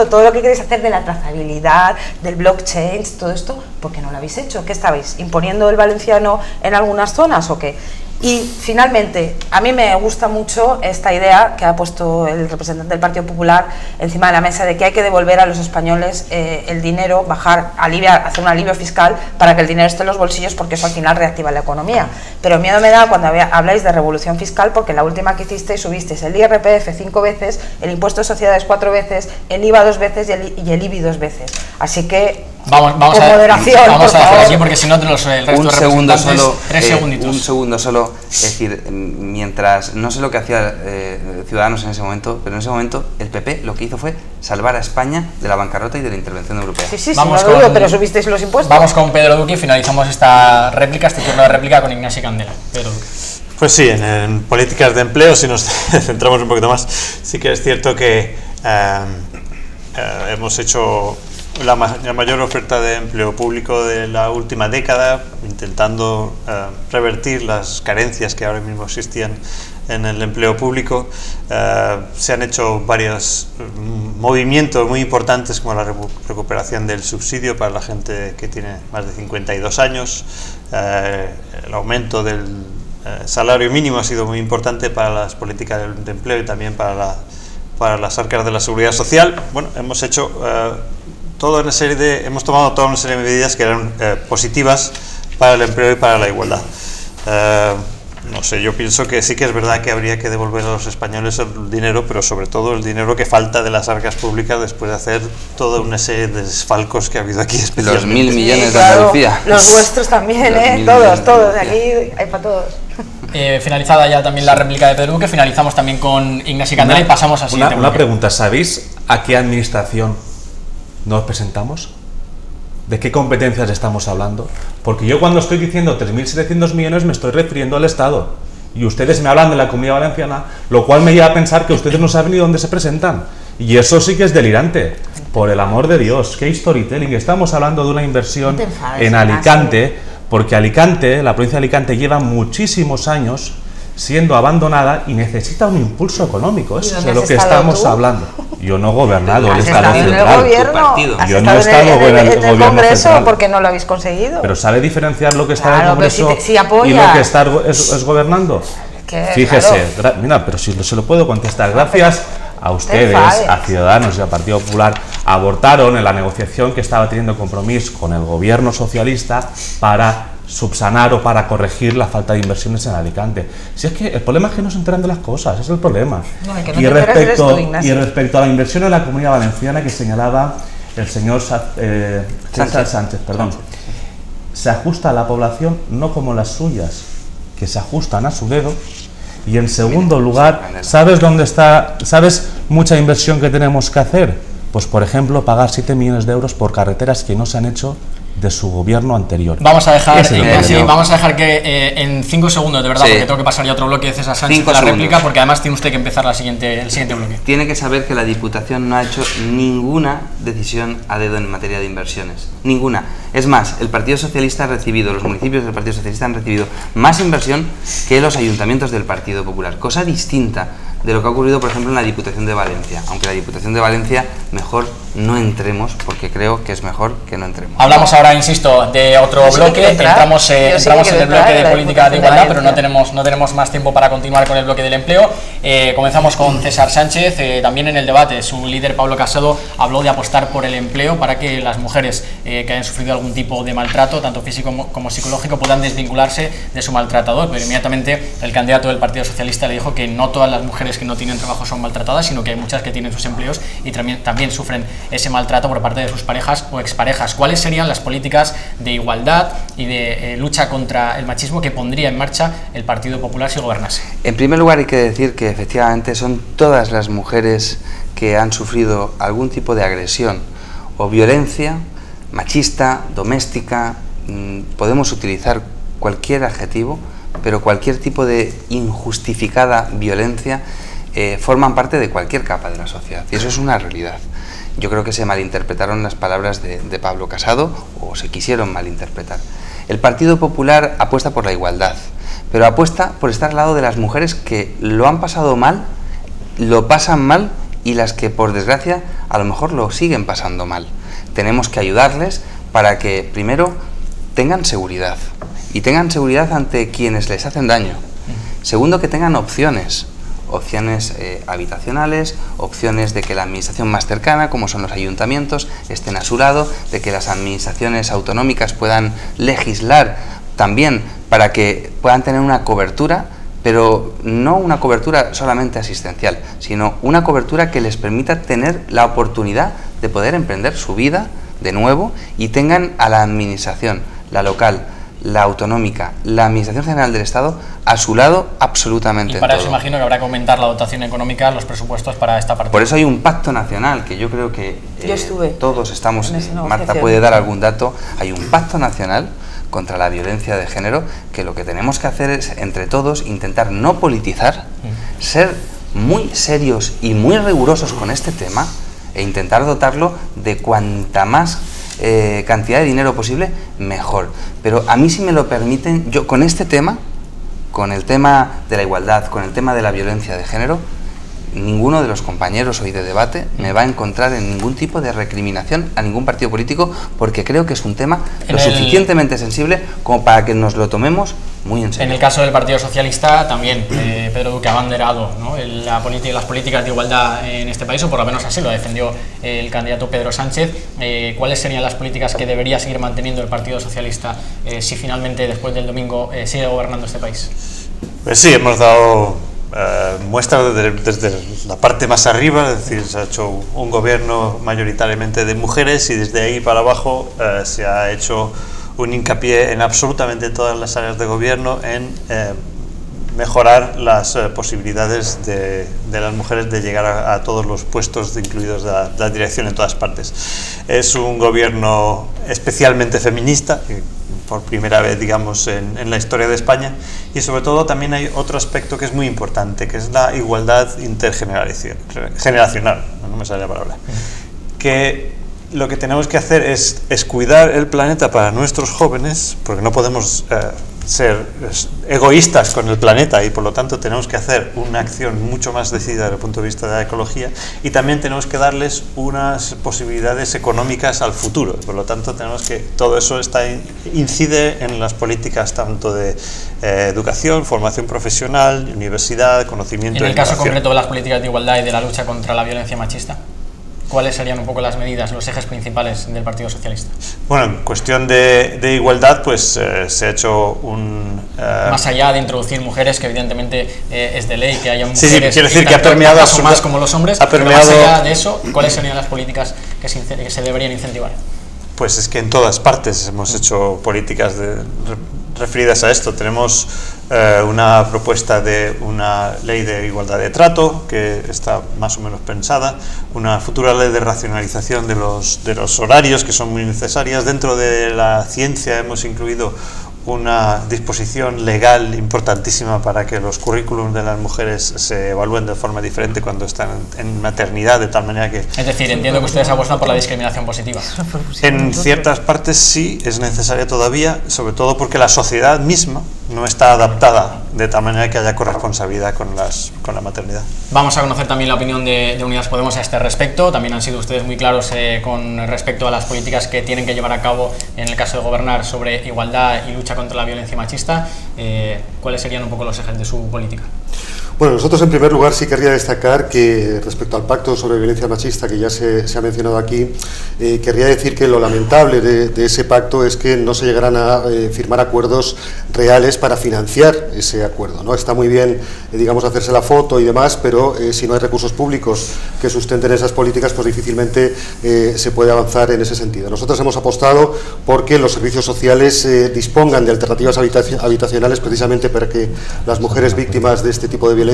S5: Todo lo que queréis hacer de la trazabilidad, del blockchain, todo esto, ¿por qué no lo habéis hecho? ¿Qué estabais imponiendo el valenciano en algunas zonas o qué? Y finalmente, a mí me gusta mucho esta idea que ha puesto el representante del Partido Popular encima de la mesa de que hay que devolver a los españoles el dinero, hacer un alivio fiscal para que el dinero esté en los bolsillos, porque eso al final reactiva la economía. Pero miedo me da cuando habláis de revolución fiscal, porque la última que hicisteis subisteis el IRPF 5 veces, el impuesto de sociedades 4 veces, el IVA 2 veces y el IBI 2 veces. Así que
S3: vamos a dejar aquí, porque si no el resto de representantes, 3 segunditos.
S6: Un segundo solo, es decir, mientras, no sé lo que hacía Ciudadanos en ese momento, pero en ese momento el PP lo que hizo fue salvar a España de la bancarrota y de la intervención europea.
S5: Sí, no lo dudo, pero subisteis los impuestos.
S3: Vamos con Pedro Duque y finalizamos esta turno de réplica con Ignasi Candela. Pedro Duque.
S7: Pues sí, en políticas de empleo, si nos centramos un poquito más, sí que es cierto que hemos hecho la mayor oferta de empleo público de la última década, intentando revertir las carencias que ahora mismo existían en el empleo público. Se han hecho varios movimientos muy importantes, como la recuperación del subsidio para la gente que tiene más de 52 años, el aumento del salario mínimo ha sido muy importante para las políticas de empleo y también para las arcas de la seguridad social. Bueno, hemos hecho hemos tomado toda una serie de medidas que eran positivas para el empleo y para la igualdad. No sé, yo pienso que sí que es verdad que habría que devolver a los españoles el dinero, pero sobre todo el dinero que falta de las arcas públicas después de hacer toda una serie de desfalcos que ha habido aquí, especialmente.
S6: Los 1.000 millones de Andalucía.
S5: Los vuestros también, todos, aquí hay para todos.
S3: Finalizada ya también la réplica de Pedro Duque, finalizamos también con Ignasi Candela y pasamos a siguiente.
S4: Una pregunta, ¿sabéis a qué administración nos presentamos? ¿De qué competencias estamos hablando? Porque yo cuando estoy diciendo 3.700 millones me estoy refiriendo al Estado. Y ustedes me hablan de la Comunidad Valenciana, lo cual me lleva a pensar que ustedes no saben ni dónde se presentan. Y eso sí que es delirante. Por el amor de Dios, ¿qué storytelling? Estamos hablando de una inversión en Alicante, porque Alicante, la provincia de Alicante, lleva muchísimos años siendo abandonada y necesita un impulso económico. Eso es de lo que
S5: estado
S4: estamos
S5: tú?
S4: hablando. Yo no he gobernado el
S5: ¿Has
S4: Estado
S5: estado en el
S4: central.
S5: gobierno? ¿Has
S4: Yo no
S5: estado
S4: he estado
S5: en el
S4: gobierno
S5: Congreso
S4: central.
S5: o porque no lo habéis conseguido?
S4: Pero ¿sabe diferenciar lo que está en el
S5: Claro, pero
S4: Congreso
S5: si apoya.
S4: y lo que está es gobernando?
S5: Que,
S4: Fíjese,
S5: claro.
S4: mira, pero si se lo puedo contestar. Gracias a ustedes,
S5: enfades.
S4: a Ciudadanos y al Partido Popular, abortaron en la negociación que estaba teniendo Compromís con el gobierno socialista para subsanar o para corregir la falta de inversiones en Alicante. Si es que el problema es que no se enteran de las cosas, es el problema.
S5: No, que no te enteras eres tú, Ignacio.
S4: Y respecto a la inversión en la Comunidad Valenciana que señalaba el señor César Sánchez, perdón, se ajusta a la población no como las suyas, que se ajustan a su dedo. Y en segundo lugar, ¿sabes dónde está? ¿Sabes mucha inversión que tenemos que hacer? Pues por ejemplo, pagar 7 millones de euros por carreteras que no se han hecho de su gobierno anterior.
S3: Vamos a dejar,
S4: Sí,
S3: vamos a dejar que en 5 segundos, de verdad, porque tengo que pasar ya a otro bloque de César Sánchez de la réplica, porque además tiene usted que empezar el siguiente bloque.
S6: Tiene que saber que la Diputación no ha hecho ninguna decisión a dedo en materia de inversiones. Ninguna. Es más, el Partido Socialista ha recibido, los municipios del Partido Socialista han recibido más inversión que los ayuntamientos del Partido Popular. Cosa distinta de lo que ha ocurrido, por ejemplo, en la Diputación de Valencia. Aunque la Diputación de Valencia, mejor no entremos, porque creo que es mejor que no entremos.
S3: Hablamos ahora, insisto, de otro bloque. Entramos en el bloque de política de igualdad, pero no tenemos más tiempo para continuar con el bloque del empleo. Comenzamos con César Sánchez. También en el debate, su líder Pablo Casado habló de apostar por el empleo para que las mujeres que hayan sufrido algún tipo de maltrato, tanto físico como psicológico, puedan desvincularse de su maltratador. Pero inmediatamente el candidato del Partido Socialista le dijo que no todas las mujeres que no tienen trabajo son maltratadas, sino que hay muchas que tienen sus empleos y también sufren ese maltrato por parte de sus parejas o exparejas. ¿Cuáles serían las políticas de igualdad y de lucha contra el machismo que pondría en marcha el Partido Popular si gobernase?
S6: En primer lugar, hay que decir que efectivamente son todas las mujeres que han sufrido algún tipo de agresión o violencia machista, doméstica, podemos utilizar cualquier adjetivo, pero cualquier tipo de injustificada violencia forman parte de cualquier capa de la sociedad, y eso es una realidad. Yo creo que se malinterpretaron las palabras de Pablo Casado, o se quisieron malinterpretar. El Partido Popular apuesta por la igualdad, pero apuesta por estar al lado de las mujeres que lo han pasado mal, lo pasan mal, y las que, por desgracia, a lo mejor lo siguen pasando mal. Tenemos que ayudarles para que, primero, tengan seguridad, y tengan seguridad ante quienes les hacen daño. Segundo, que tengan opciones habitacionales, opciones de que la administración más cercana, como son los ayuntamientos, estén a su lado, de que las administraciones autonómicas puedan legislar también para que puedan tener una cobertura, pero no una cobertura solamente asistencial, sino una cobertura que les permita tener la oportunidad de poder emprender su vida de nuevo y tengan a la administración, la local, la autonómica, la Administración General del Estado a su lado absolutamente.
S3: Y para
S6: en
S3: eso
S6: todo.
S3: imagino que habrá que aumentar la dotación económica, los presupuestos para esta partida.
S6: Por eso hay un pacto nacional, que yo creo que todos estamos, Marta puede dar algún dato, hay un pacto nacional contra la violencia de género, que lo que tenemos que hacer es, entre todos, intentar no politizar, ser muy serios y muy rigurosos con este tema, e intentar dotarlo de cuanta más cantidad de dinero posible, mejor. Pero a mí, si me lo permiten, yo con este tema, con el tema de la igualdad, con el tema de la violencia de género, ninguno de los compañeros hoy de debate me va a encontrar en ningún tipo de recriminación a ningún partido político, porque creo que es un tema lo suficientemente sensible como para que nos lo tomemos muy en serio.
S3: En el caso del Partido Socialista también Pedro Duque ha abanderado, ¿no?, las políticas de igualdad en este país, o por lo menos así lo defendió el candidato Pedro Sánchez. ¿Cuáles serían las políticas que debería seguir manteniendo el Partido Socialista si finalmente después del domingo sigue gobernando este país?
S7: Pues sí, hemos dado muestra desde la parte más arriba, es decir, se ha hecho un gobierno mayoritariamente de mujeres, y desde ahí para abajo se ha hecho un hincapié en absolutamente todas las áreas de gobierno en mejorar las posibilidades de las mujeres de llegar a todos los puestos, incluidos la dirección en todas partes. Es un gobierno especialmente feminista, por primera vez, digamos, en la historia de España, y sobre todo también hay otro aspecto que es muy importante, que es la igualdad intergeneracional, no me sale la palabra, que lo que tenemos que hacer es cuidar el planeta para nuestros jóvenes, porque no podemos ser egoístas con el planeta y por lo tanto tenemos que hacer una acción mucho más decidida desde el punto de vista de la ecología, y también tenemos que darles unas posibilidades económicas al futuro. Por lo tanto tenemos que todo eso incide en las políticas tanto de educación, formación profesional, universidad, conocimiento.
S3: En el caso concreto de las políticas de igualdad y de la lucha contra la violencia machista, ¿cuáles serían un poco las medidas, los ejes principales del Partido Socialista?
S7: Bueno, en cuestión de igualdad, pues se ha hecho un...
S3: Más allá de introducir mujeres, que evidentemente es de ley que haya mujeres...
S7: Sí, quiero decir que ha permeado...
S3: más como los hombres, pero más allá de eso, ¿cuáles serían las políticas que se deberían incentivar?
S7: Pues es que en todas partes hemos hecho políticas referidas a esto. Tenemos una propuesta de una ley de igualdad de trato que está más o menos pensada, una futura ley de racionalización de los horarios, que son muy necesarias. Dentro de la ciencia hemos incluido una disposición legal importantísima para que los currículums de las mujeres se evalúen de forma diferente cuando están en maternidad, de tal manera que...
S3: Es decir, entiendo que ustedes apuestan por la discriminación positiva.
S7: En ciertas partes sí es necesaria todavía, sobre todo porque la sociedad misma no está adaptada de tal manera que haya corresponsabilidad con la maternidad.
S3: Vamos a conocer también la opinión de Unidas Podemos a este respecto. También han sido ustedes muy claros con respecto a las políticas que tienen que llevar a cabo en el caso de gobernar sobre igualdad y lucha contra la violencia machista. ¿Cuáles serían un poco los ejes de su política?
S8: Bueno, nosotros en primer lugar sí querría destacar que respecto al pacto sobre violencia machista que ya se ha mencionado aquí, querría decir que lo lamentable de ese pacto es que no se llegarán a firmar acuerdos reales para financiar ese acuerdo, ¿no? Está muy bien, digamos, hacerse la foto y demás, pero si no hay recursos públicos que sustenten esas políticas, pues difícilmente se puede avanzar en ese sentido. Nosotros hemos apostado porque los servicios sociales dispongan de alternativas habitacionales precisamente para que las mujeres víctimas de este tipo de violencia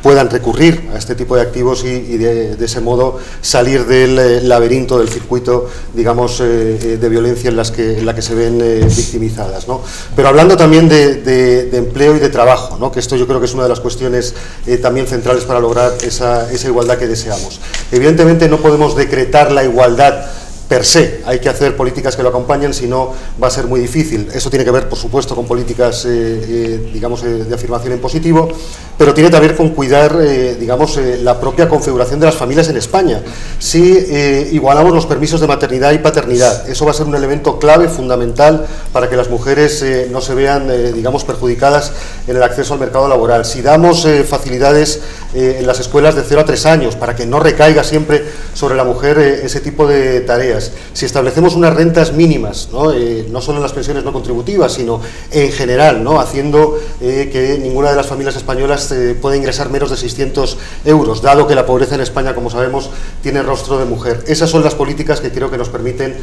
S8: puedan recurrir a este tipo de activos y de ese modo salir del laberinto, del circuito, digamos, de violencia en la que se ven victimizadas, ¿no? Pero hablando también de empleo y de trabajo, ¿no? Que esto yo creo que es una de las cuestiones también centrales para lograr esa igualdad que deseamos. Evidentemente no podemos decretar la igualdad per se, hay que hacer políticas que lo acompañen, si no va a ser muy difícil. Eso tiene que ver, por supuesto, con políticas, digamos, de afirmación en positivo, pero tiene que ver con cuidar, digamos, la propia configuración de las familias en España. Si igualamos los permisos de maternidad y paternidad, eso va a ser un elemento clave, fundamental, para que las mujeres no se vean, digamos, perjudicadas en el acceso al mercado laboral. Si damos facilidades en las escuelas de 0 a 3 años, para que no recaiga siempre sobre la mujer ese tipo de tareas. Si establecemos unas rentas mínimas, no solo en las pensiones no contributivas, sino en general, ¿no? Haciendo que ninguna de las familias españolas pueda ingresar menos de 600 euros, dado que la pobreza en España, como sabemos, tiene rostro de mujer. Esas son las políticas que creo que nos permiten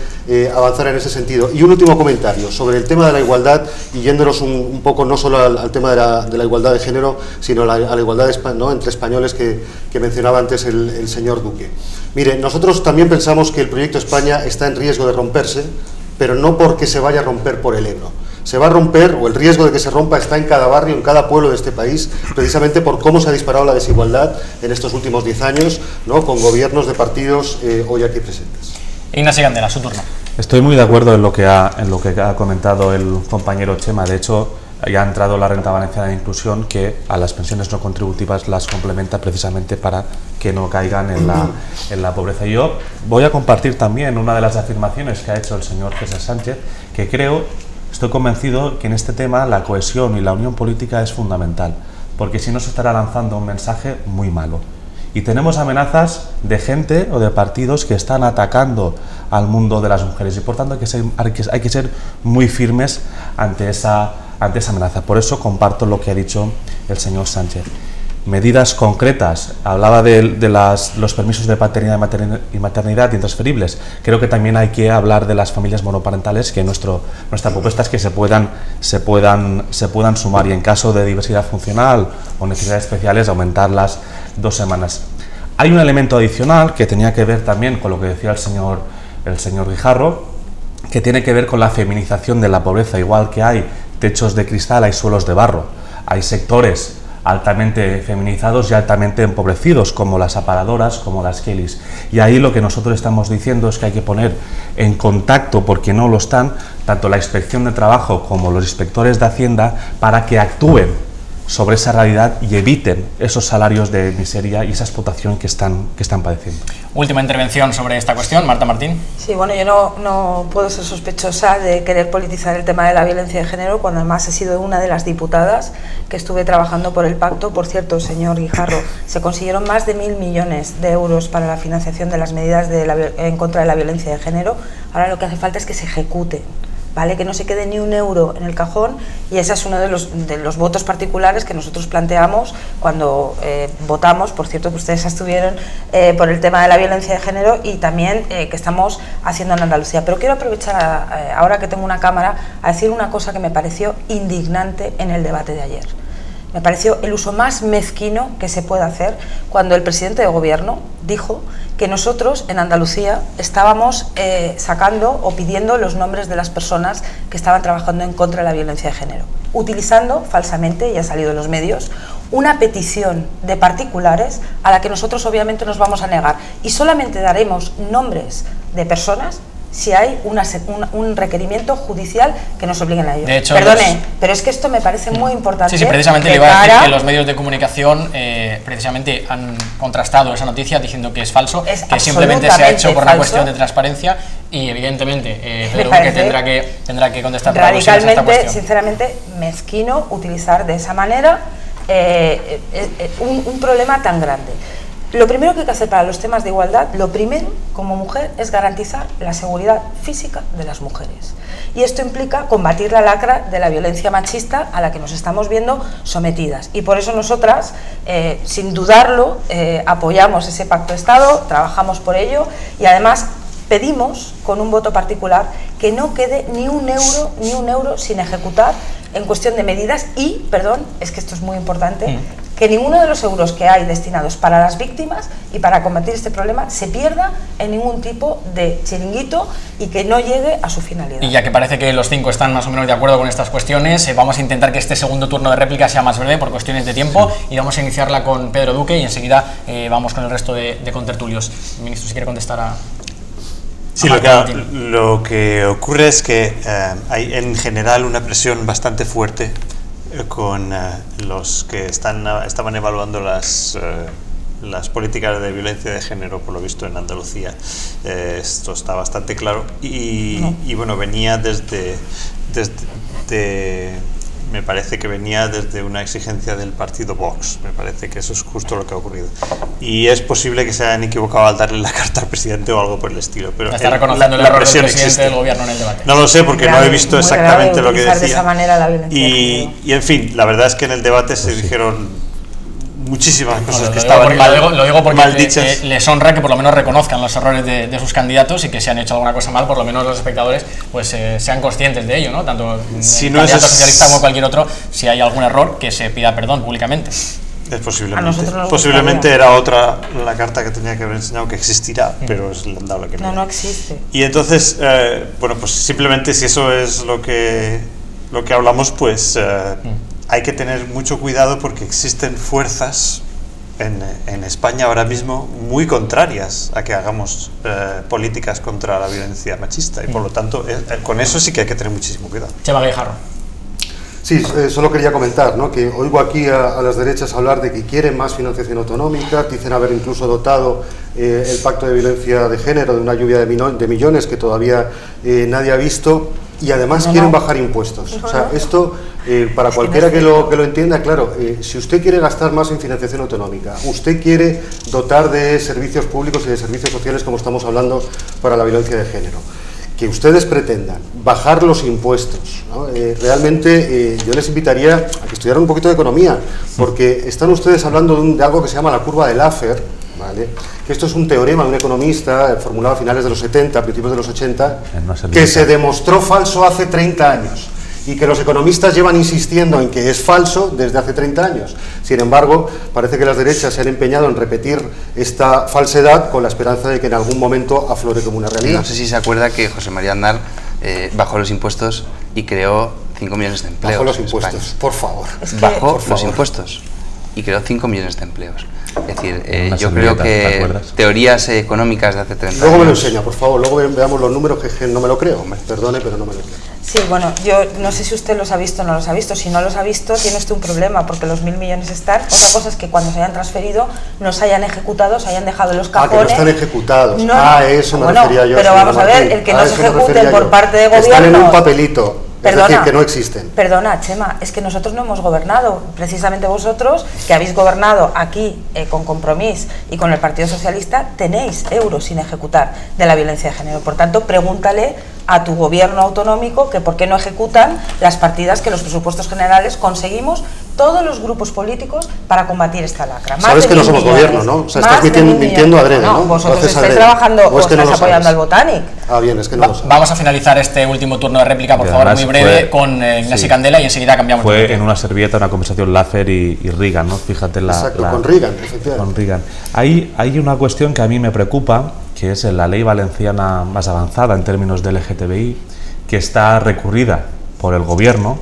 S8: avanzar en ese sentido. Y un último comentario sobre el tema de la igualdad, y yéndonos un poco no solo al tema de la igualdad de género, sino a la igualdad, ¿no?, entre españoles que mencionaba antes el señor Duque. Mire, nosotros también pensamos que el proyecto España está en riesgo de romperse, pero no porque se vaya a romper por el Ebro. Se va a romper, o el riesgo de que se rompa está en cada barrio, en cada pueblo de este país, precisamente por cómo se ha disparado la desigualdad en estos últimos 10 años, ¿no?, con gobiernos de partidos hoy aquí presentes.
S3: Ignacio Candela, su turno.
S4: Estoy muy de acuerdo en lo que ha comentado el compañero Chema. De hecho, ya ha entrado la renta valenciana de inclusión, que a las pensiones no contributivas las complementa precisamente para que no caigan en la pobreza. Y yo voy a compartir también una de las afirmaciones que ha hecho el señor César Sánchez, que estoy convencido que en este tema la cohesión y la unión política es fundamental, porque si no se estará lanzando un mensaje muy malo. Y tenemos amenazas de gente o de partidos que están atacando al mundo de las mujeres, y por tanto hay que ser muy firmes ante esa amenaza. Por eso comparto lo que ha dicho el señor Sánchez. Medidas concretas, hablaba de los permisos de paternidad y maternidad intransferibles. Creo que también hay que hablar de las familias monoparentales, que nuestra propuesta es que se puedan sumar, y en caso de diversidad funcional o necesidades especiales aumentar las 2 semanas. Hay un elemento adicional que tenía que ver también con lo que decía el señor Guijarro, que tiene que ver con la feminización de la pobreza. Igual que hay techos de cristal, hay suelos de barro, hay sectores, altamente feminizados y altamente empobrecidos, como las aparadoras, como las Kellys. Y ahí lo que nosotros estamos diciendo es que hay que poner en contacto, porque no lo están, tanto la Inspección de Trabajo como los inspectores de Hacienda, para que actúen sobre esa realidad y eviten esos salarios de miseria y esa explotación que están padeciendo.
S3: Última intervención sobre esta cuestión, Marta Martín.
S5: Sí, bueno, yo no puedo ser sospechosa de querer politizar el tema de la violencia de género, cuando además he sido una de las diputadas que estuve trabajando por el pacto. Por cierto, señor Guijarro, se consiguieron más de 1.000 millones de euros para la financiación de las medidas en contra de la violencia de género. Ahora lo que hace falta es que se ejecuten, ¿vale? Que no se quede ni un euro en el cajón, y ese es uno de los votos particulares que nosotros planteamos cuando votamos, por cierto que ustedes estuvieron por el tema de la violencia de género, y también que estamos haciendo en Andalucía. Pero quiero aprovechar ahora que tengo una cámara a decir una cosa que me pareció indignante en el debate de ayer. Me pareció el uso más mezquino que se puede hacer cuando el presidente de gobierno dijo que nosotros en Andalucía estábamos sacando o pidiendo los nombres de las personas que estaban trabajando en contra de la violencia de género, utilizando falsamente, y ha salido en los medios, una petición de particulares a la que nosotros obviamente nos vamos a negar, y solamente daremos nombres de personas si hay un requerimiento judicial que nos obliguen a ello.
S3: De hecho,
S5: perdone, pero es que esto me parece muy importante.
S3: Sí, precisamente le iba a decir que los medios de comunicación precisamente han contrastado esa noticia diciendo que es falso, que simplemente se ha hecho por una cuestión de transparencia, y evidentemente Pedro Duque tendrá que contestar por
S5: radicalmente,
S3: esta cuestión.
S5: sinceramente, mezquino utilizar de esa manera un problema tan grande. Lo primero que hay que hacer para los temas de igualdad, lo primero como mujer, es garantizar la seguridad física de las mujeres. Y esto implica combatir la lacra de la violencia machista a la que nos estamos viendo sometidas. Y por eso nosotras, sin dudarlo, apoyamos ese pacto de Estado, trabajamos por ello, y además pedimos, con un voto particular, que no quede ni un euro sin ejecutar en cuestión de medidas, y, perdón, es que esto es muy importante, que ninguno de los euros que hay destinados para las víctimas y para combatir este problema se pierda en ningún tipo de chiringuito y que no llegue a su finalidad.
S3: Y ya que parece que los cinco están más o menos de acuerdo con estas cuestiones, vamos a intentar que este segundo turno de réplica sea más breve por cuestiones de tiempo, y vamos a iniciarla con Pedro Duque y enseguida vamos con el resto de contertulios. Ministro, si quiere contestar a...
S7: Sí, lo que ocurre es que hay en general una presión bastante fuerte con los que estaban evaluando las políticas de violencia de género, por lo visto en Andalucía. Esto está bastante claro, y bueno, venía me parece que venía desde una exigencia del partido Vox. Me parece que eso es justo lo que ha ocurrido. Y es posible que se hayan equivocado al darle la carta al presidente o algo por el estilo. Pero
S3: está reconociendo el error del presidente del gobierno en el debate.
S7: No lo sé, porque no he visto exactamente lo que decía.
S5: De esa manera la violencia
S7: y en fin, la verdad es que en el debate se dijeron muchísimas cosas que estaban
S3: lo digo porque
S7: mal dichas.
S3: Les honra que por lo menos reconozcan los errores de sus candidatos, y que si han hecho alguna cosa mal, por lo menos los espectadores pues sean conscientes de ello, ¿no? Tanto
S7: si
S3: el
S7: no
S3: candidato socialista como cualquier otro, si hay algún error, que se pida perdón públicamente.
S7: Es posiblemente era otra la carta que tenía que haber enseñado, que existirá, pero es la que
S5: no existe.
S7: Y entonces, bueno, pues simplemente si eso es lo que hablamos, pues hay que tener mucho cuidado, porque existen fuerzas en España ahora mismo muy contrarias a que hagamos políticas contra la violencia machista, y por lo tanto con eso sí que hay que tener muchísimo cuidado.
S3: Chema Guijarro.
S8: Sí, solo quería comentar, ¿no?, que oigo aquí a las derechas hablar de que quieren más financiación autonómica, dicen haber incluso dotado el pacto de violencia de género de una lluvia de millones que todavía nadie ha visto, y además quieren bajar impuestos. O sea, esto, para cualquiera que lo entienda, claro, si usted quiere gastar más en financiación autonómica, usted quiere dotar de servicios públicos y de servicios sociales, como estamos hablando, para la violencia de género, que ustedes pretendan bajar los impuestos, ¿no? Realmente yo les invitaría a que estudiaran un poquito de economía, porque están ustedes hablando de algo que se llama la curva de Laffer, ¿vale? Que esto es un teorema de un economista formulado a finales de los 70, a principios de los 80, que se demostró falso hace 30 años, y que los economistas llevan insistiendo en que es falso desde hace 30 años. Sin embargo, parece que las derechas se han empeñado en repetir esta falsedad con la esperanza de que en algún momento aflore como una realidad.
S6: No sé si se acuerda que José María Aznar bajó los impuestos y creó 5 millones de empleos.
S8: Bajó los impuestos, por favor.
S6: Bajó los impuestos. y creó 5 millones de empleos. Es decir, yo creo que teorías económicas de hace 30 años...
S8: Luego me lo enseña, por favor, luego veamos los números, que no me lo creo, perdone, pero no me lo creo.
S5: Sí, bueno, yo no sé si usted los ha visto o no los ha visto. Si no los ha visto, tiene usted un problema, porque los 1.000 millones están. Otra cosa es que cuando se hayan transferido, no se hayan ejecutado, se hayan dejado en los cajones.
S8: Que no están ejecutados.
S5: No,
S8: eso me refería yo.
S5: Pero vamos a ver, el que no se ejecuten por parte de gobierno...
S8: Están en un papelito.
S5: Perdona,
S8: es decir, que no existen.
S5: Perdona, Chema, es que nosotros no hemos gobernado. Precisamente vosotros, que habéis gobernado aquí con Compromís y con el Partido Socialista, tenéis euros sin ejecutar de la violencia de género. Por tanto, pregúntale a tu gobierno autonómico que por qué no ejecutan las partidas que los presupuestos generales conseguimos todos los grupos políticos para combatir esta lacra.
S8: Sabes que no somos gobierno, ¿no? O sea, estás mintiendo adrede, ¿no?
S5: Vosotros estáis trabajando o estáis apoyando al Botanic.
S8: Ah, bien, es que no lo sabes.
S3: Vamos a finalizar este último turno de réplica, por favor, muy breve, con Ignacio Candela, y enseguida cambiamos.
S4: Fue en una servilleta una conversación Laffer y Reagan, ¿no? Fíjate
S8: con Reagan, efectivamente.
S4: Con Reagan. Hay una cuestión que a mí me preocupa, que es la ley valenciana más avanzada en términos de LGTBI, que está recurrida por el gobierno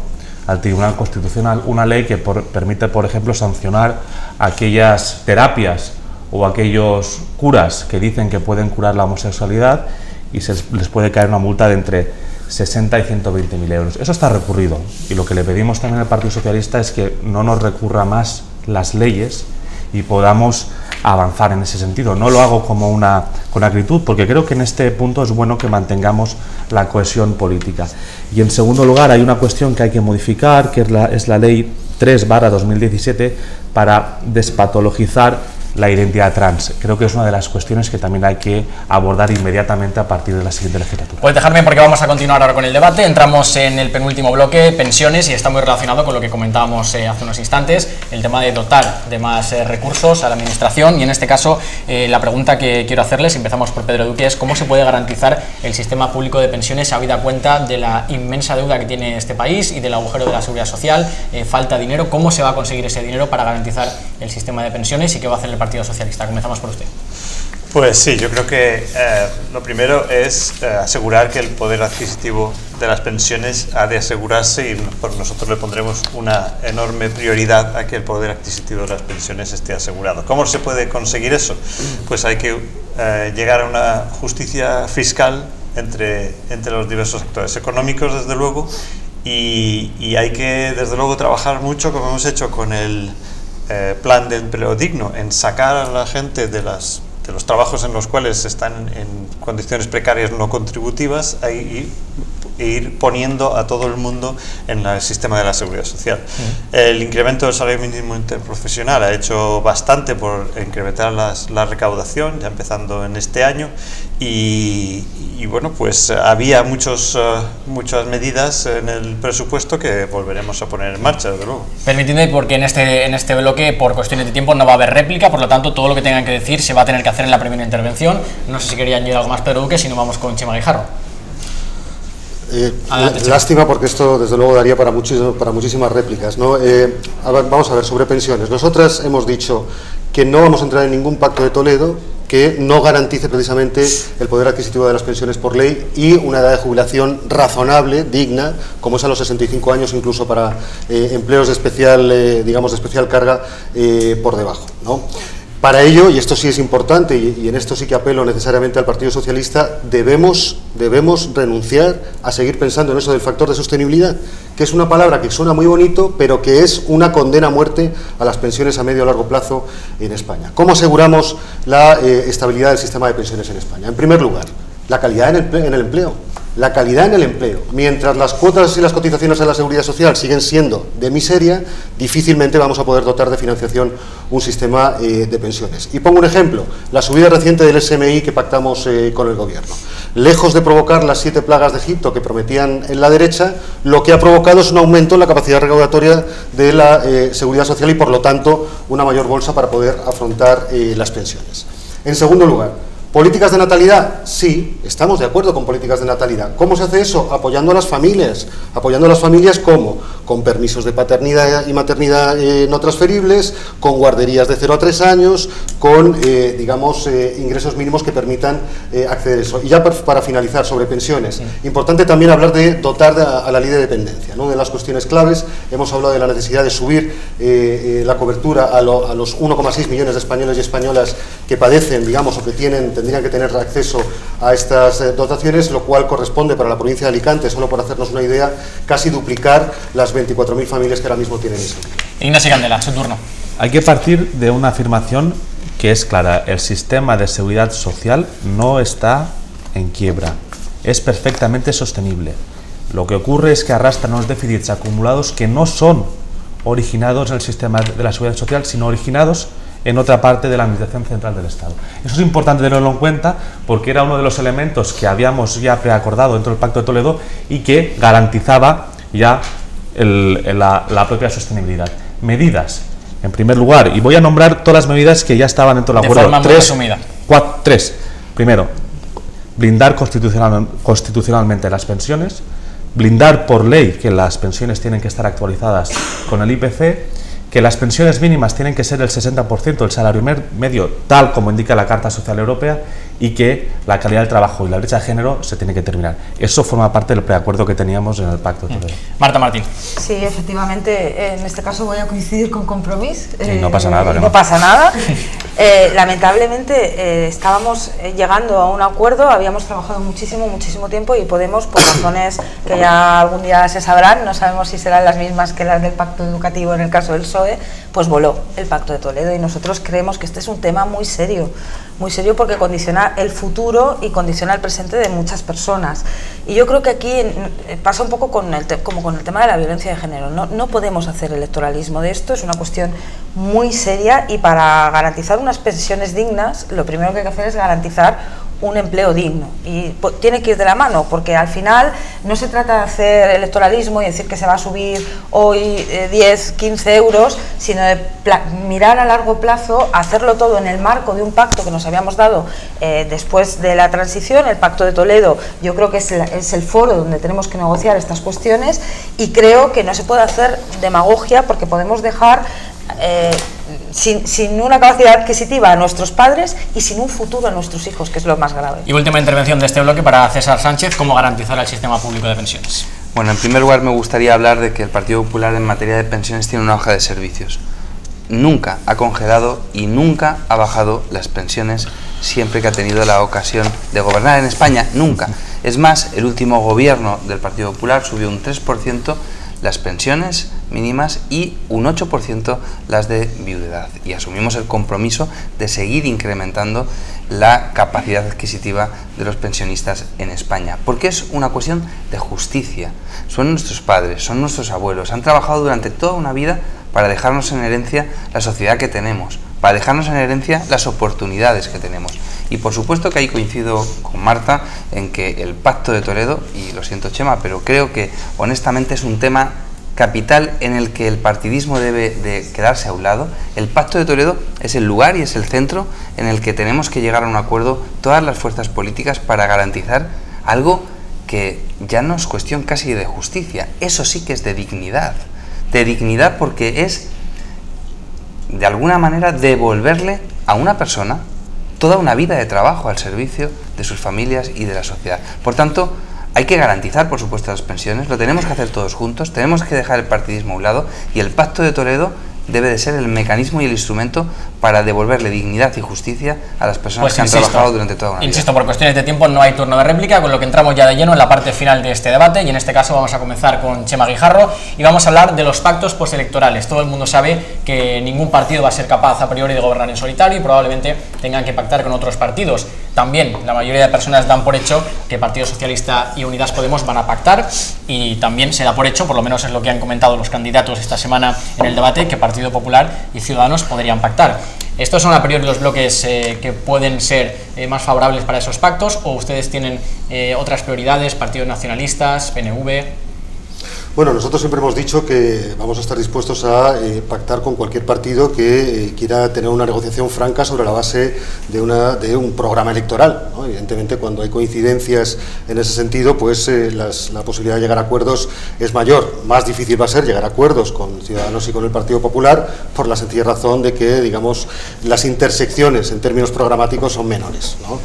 S4: al Tribunal Constitucional, una ley que permite, por ejemplo, sancionar aquellas terapias o aquellos curas que dicen que pueden curar la homosexualidad y les puede caer una multa de entre 60 y 120.000 euros. Eso está recurrido, y lo que le pedimos también al Partido Socialista es que no nos recurra más las leyes y podamos avanzar en ese sentido. No lo hago con acritud, porque creo que en este punto es bueno que mantengamos la cohesión política. Y en segundo lugar, hay una cuestión que hay que modificar, que es la ley 3/2017 para despatologizar la identidad trans. Creo que es una de las cuestiones que también hay que abordar inmediatamente a partir de la siguiente legislatura.
S3: Pues dejarme, porque vamos a continuar ahora con el debate. Entramos en el penúltimo bloque, pensiones, y está muy relacionado con lo que comentábamos hace unos instantes, el tema de dotar de más recursos a la administración, y en este caso la pregunta que quiero hacerles, empezamos por Pedro Duque, es cómo se puede garantizar el sistema público de pensiones habida cuenta de la inmensa deuda que tiene este país y del agujero de la seguridad social. Falta dinero. ¿Cómo se va a conseguir ese dinero para garantizar el sistema de pensiones, y qué va a hacer el Partido Socialista? Comenzamos por usted.
S7: Pues sí, yo creo que lo primero es asegurar que el poder adquisitivo de las pensiones ha de asegurarse, y nosotros le pondremos una enorme prioridad a que el poder adquisitivo de las pensiones esté asegurado. ¿Cómo se puede conseguir eso? Pues hay que llegar a una justicia fiscal entre los diversos actores económicos, desde luego, y hay que, desde luego, trabajar mucho, como hemos hecho con el plan de empleo digno, en sacar a la gente de los trabajos en los cuales están en condiciones precarias no contributivas e ir poniendo a todo el mundo en el sistema de la seguridad social. El incremento del salario mínimo interprofesional ha hecho bastante por incrementar la recaudación, ya empezando en este año, y bueno, pues había muchas medidas en el presupuesto que volveremos a poner en marcha, desde luego.
S3: Permitidme, porque en este bloque, por cuestiones de tiempo, no va a haber réplica, por lo tanto, todo lo que tengan que decir se va a tener que hacer en la primera intervención. No sé si querían añadir algo más, Pedro Duque, si no vamos con Chema Guijarro.
S8: Lástima, porque esto desde luego daría para muchísimas réplicas, ¿no? Vamos a ver, sobre pensiones. Nosotras hemos dicho que no vamos a entrar en ningún pacto de Toledo que no garantice precisamente el poder adquisitivo de las pensiones por ley y una edad de jubilación razonable, digna, como es a los 65 años, incluso para empleos de especial carga por debajo, ¿no? Para ello, y esto sí es importante, y en esto sí que apelo necesariamente al Partido Socialista, debemos renunciar a seguir pensando en eso del factor de sostenibilidad, que es una palabra que suena muy bonito, pero que es una condena a muerte a las pensiones a medio o largo plazo en España. ¿Cómo aseguramos la estabilidad del sistema de pensiones en España? En primer lugar, la calidad en el empleo. La calidad en el empleo. Mientras las cuotas y las cotizaciones a la seguridad social siguen siendo de miseria, difícilmente vamos a poder dotar de financiación un sistema de pensiones. Y pongo un ejemplo, la subida reciente del SMI que pactamos con el gobierno. Lejos de provocar las 7 plagas de Egipto que prometían en la derecha, lo que ha provocado es un aumento en la capacidad recaudatoria de la seguridad social y, por lo tanto, una mayor bolsa para poder afrontar las pensiones. En segundo lugar, ¿Políticas de natalidad? Sí, estamos de acuerdo con políticas de natalidad. ¿Cómo se hace eso? Apoyando a las familias. ¿Apoyando a las familias cómo? Con permisos de paternidad y maternidad no transferibles, con guarderías de 0 a 3 años, con, digamos, ingresos mínimos que permitan acceder a eso. Y ya para finalizar, sobre pensiones. Importante también hablar de dotar a la ley de dependencia, ¿no? Una de las cuestiones claves, hemos hablado de la necesidad de subir la cobertura a los 1,6 millones de españoles y españolas que padecen, digamos, o que tendrían que tener acceso a estas dotaciones, lo cual corresponde para la provincia de Alicante, solo por hacernos una idea, casi duplicar las 24.000 familias que ahora mismo tienen eso.
S3: Ignacio Candela, su turno.
S4: Hay que partir de una afirmación que es clara: el sistema de seguridad social no está en quiebra, es perfectamente sostenible. Lo que ocurre es que arrastran unos déficits acumulados que no son originados en el sistema de la seguridad social, sino originados en otra parte de la Administración Central del Estado. Eso es importante tenerlo en cuenta porque era uno de los elementos que habíamos ya preacordado dentro del Pacto de Toledo y que garantizaba ya la propia sostenibilidad. Medidas, en primer lugar, y voy a nombrar todas las medidas que ya estaban dentro del acuerdo.
S3: De forma muy resumida.
S4: Tres. Primero, blindar constitucionalmente las pensiones, blindar por ley que las pensiones tienen que estar actualizadas con el IPC, que las pensiones mínimas tienen que ser el 60% del salario medio, tal como indica la Carta Social Europea, y que la calidad del trabajo y la brecha de género se tiene que terminar. Eso forma parte del preacuerdo que teníamos en el Pacto de Toledo.
S3: Marta Martín.
S5: Sí, efectivamente, en este caso voy a coincidir con Compromís.
S4: No pasa nada.
S5: No pasa nada. Lamentablemente estábamos llegando a un acuerdo, habíamos trabajado muchísimo tiempo y Podemos, por razones que ya algún día se sabrán, no sabemos si serán las mismas que las del Pacto Educativo en el caso del PSOE, pues voló el Pacto de Toledo y nosotros creemos que este es un tema muy serio porque condiciona el futuro y condiciona el presente de muchas personas. Y yo creo que aquí pasa un poco como con el tema de la violencia de género. No podemos hacer electoralismo de esto, es una cuestión muy seria y para garantizar unas pensiones dignas, lo primero que hay que hacer es garantizar un empleo digno y tiene que ir de la mano porque al final no se trata de hacer electoralismo y decir que se va a subir hoy 10, 15 euros, sino de mirar a largo plazo, hacerlo todo en el marco de un pacto que nos habíamos dado después de la transición. El Pacto de Toledo yo creo que es el foro donde tenemos que negociar estas cuestiones y creo que no se puede hacer demagogia porque podemos dejar sin una capacidad adquisitiva a nuestros padres y sin un futuro a nuestros hijos, que es lo más grave.
S3: Y última intervención de este bloque para César Sánchez: ¿cómo garantizar el sistema público de pensiones?
S6: Bueno, en primer lugar me gustaría hablar de que el Partido Popular en materia de pensiones tiene una hoja de servicios. Nunca ha congelado y nunca ha bajado las pensiones siempre que ha tenido la ocasión de gobernar en España, nunca. Es más, el último gobierno del Partido Popular subió un 3% las pensiones mínimas y un 8% las de viudedad. Y asumimos el compromiso de seguir incrementando la capacidad adquisitiva de los pensionistas en España, porque es una cuestión de justicia. Son nuestros padres, son nuestros abuelos, han trabajado durante toda una vida para dejarnos en herencia la sociedad que tenemos, para dejarnos en herencia las oportunidades que tenemos. Y por supuesto que ahí coincido con Marta en que el Pacto de Toledo, y lo siento Chema, pero creo que honestamente es un tema capital en el que el partidismo debe de quedarse a un lado. El Pacto de Toledo es el lugar y es el centro en el que tenemos que llegar a un acuerdo todas las fuerzas políticas para garantizar algo que ya no es cuestión casi de justicia, eso sí que es de dignidad porque es de alguna manera devolverle a una persona toda una vida de trabajo al servicio de sus familias y de la sociedad. Por tanto, hay que garantizar, por supuesto, las pensiones, lo tenemos que hacer todos juntos, tenemos que dejar el partidismo a un lado y el Pacto de Toledo debe de ser el mecanismo y el instrumento para devolverle dignidad y justicia a las personas que han trabajado durante toda una vida.
S3: Insisto, por cuestiones de tiempo no hay turno de réplica, con lo que entramos ya de lleno en la parte final de este debate y en este caso vamos a comenzar con Chema Guijarro y vamos a hablar de los pactos postelectorales. Todo el mundo sabe que ningún partido va a ser capaz a priori de gobernar en solitario y probablemente tengan que pactar con otros partidos. También la mayoría de personas dan por hecho que Partido Socialista y Unidas Podemos van a pactar y también se da por hecho, por lo menos es lo que han comentado los candidatos esta semana en el debate, que Partido Popular y Ciudadanos podrían pactar. ¿Estos son a priori los bloques que pueden ser más favorables para esos pactos o ustedes tienen otras prioridades, partidos nacionalistas, PNV?
S8: Bueno, nosotros siempre hemos dicho que vamos a estar dispuestos a pactar con cualquier partido que quiera tener una negociación franca sobre la base de un programa electoral, ¿no? Evidentemente, cuando hay coincidencias en ese sentido, pues la posibilidad de llegar a acuerdos es mayor. Más difícil va a ser llegar a acuerdos con Ciudadanos y con el Partido Popular, por la sencilla razón de que, digamos, las intersecciones en términos programáticos son menores, ¿no?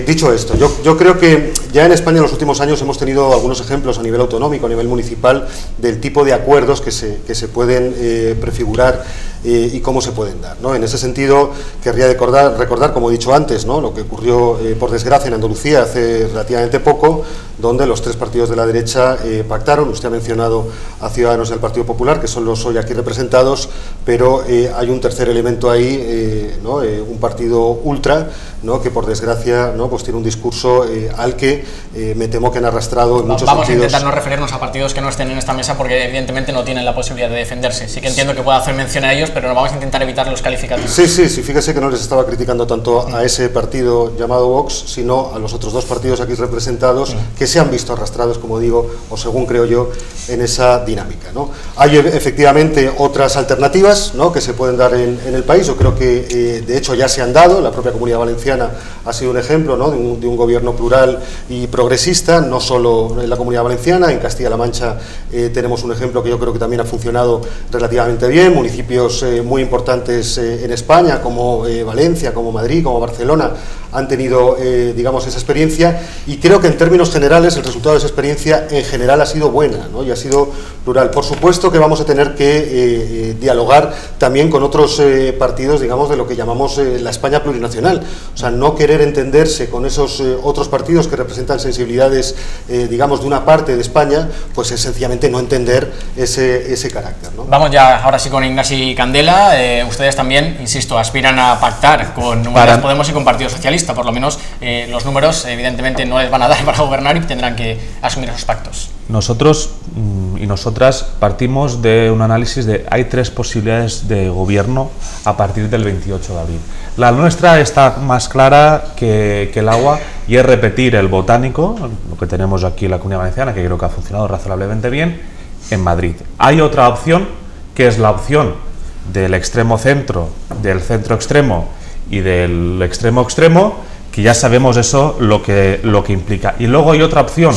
S8: Dicho esto, yo creo que ya en España en los últimos años hemos tenido algunos ejemplos a nivel autonómico, a nivel municipal, del tipo de acuerdos que se pueden prefigurar y cómo se pueden dar, ¿no? En ese sentido, querría recordar, como he dicho antes, ¿no?, lo que ocurrió, por desgracia, en Andalucía hace relativamente poco, donde los tres partidos de la derecha pactaron. Usted ha mencionado a Ciudadanos y al Partido Popular, que son los hoy aquí representados, pero hay un tercer elemento ahí, ¿no?, un partido ultra, ¿no?, que por desgracia, ¿no?, pues tiene un discurso al que me temo que han arrastrado en muchos
S3: Vamos
S8: sentidos.
S3: a intentar no referirnos a partidos que no estén en esta mesa, porque evidentemente no tienen la posibilidad de defenderse. Sí que entiendo que pueda hacer mención a ellos, pero no vamos a intentar evitar los calificativos.
S8: Sí, fíjese que no les estaba criticando tanto a ese partido llamado Vox, sino a los otros dos partidos aquí representados, que se han visto arrastrados, como digo, o según creo yo, en esa dinámica, ¿no? Hay efectivamente otras alternativas, ¿no?, que se pueden dar en el país. Yo creo que de hecho ya se han dado. La propia Comunidad Valenciana ha sido un ejemplo, ¿no?, de un gobierno plural y progresista, no solo en la Comunidad Valenciana. En Castilla-La Mancha tenemos un ejemplo que yo creo que también ha funcionado relativamente bien. Municipios muy importantes en España, como Valencia, como Madrid, como Barcelona, han tenido, digamos, esa experiencia, y creo que en términos generales el resultado de esa experiencia en general ha sido buena, ¿no?, y ha sido plural. Por supuesto que vamos a tener que dialogar también con otros partidos, digamos, de lo que llamamos la España plurinacional. O sea, no querer entenderse con esos otros partidos que representan sensibilidades, digamos, de una parte de España, pues es sencillamente no entender ese carácter, ¿no?
S3: Vamos ya ahora sí con Ignasi Candela. Ustedes también, insisto, aspiran a pactar con Unidas Podemos y con Partido Socialista. Por lo menos los números evidentemente no les van a dar para gobernar y tendrán que asumir esos pactos.
S4: Nosotros y nosotras partimos de un análisis de hay tres posibilidades de gobierno a partir del 28 de abril. La nuestra está más clara que el agua, y es repetir el botánico, lo que tenemos aquí en la Comunidad Valenciana, que creo que ha funcionado razonablemente bien, en Madrid. Hay otra opción, que es la opción del extremo centro, del centro extremo y del extremo extremo, que ya sabemos eso lo que implica. Y luego hay otra opción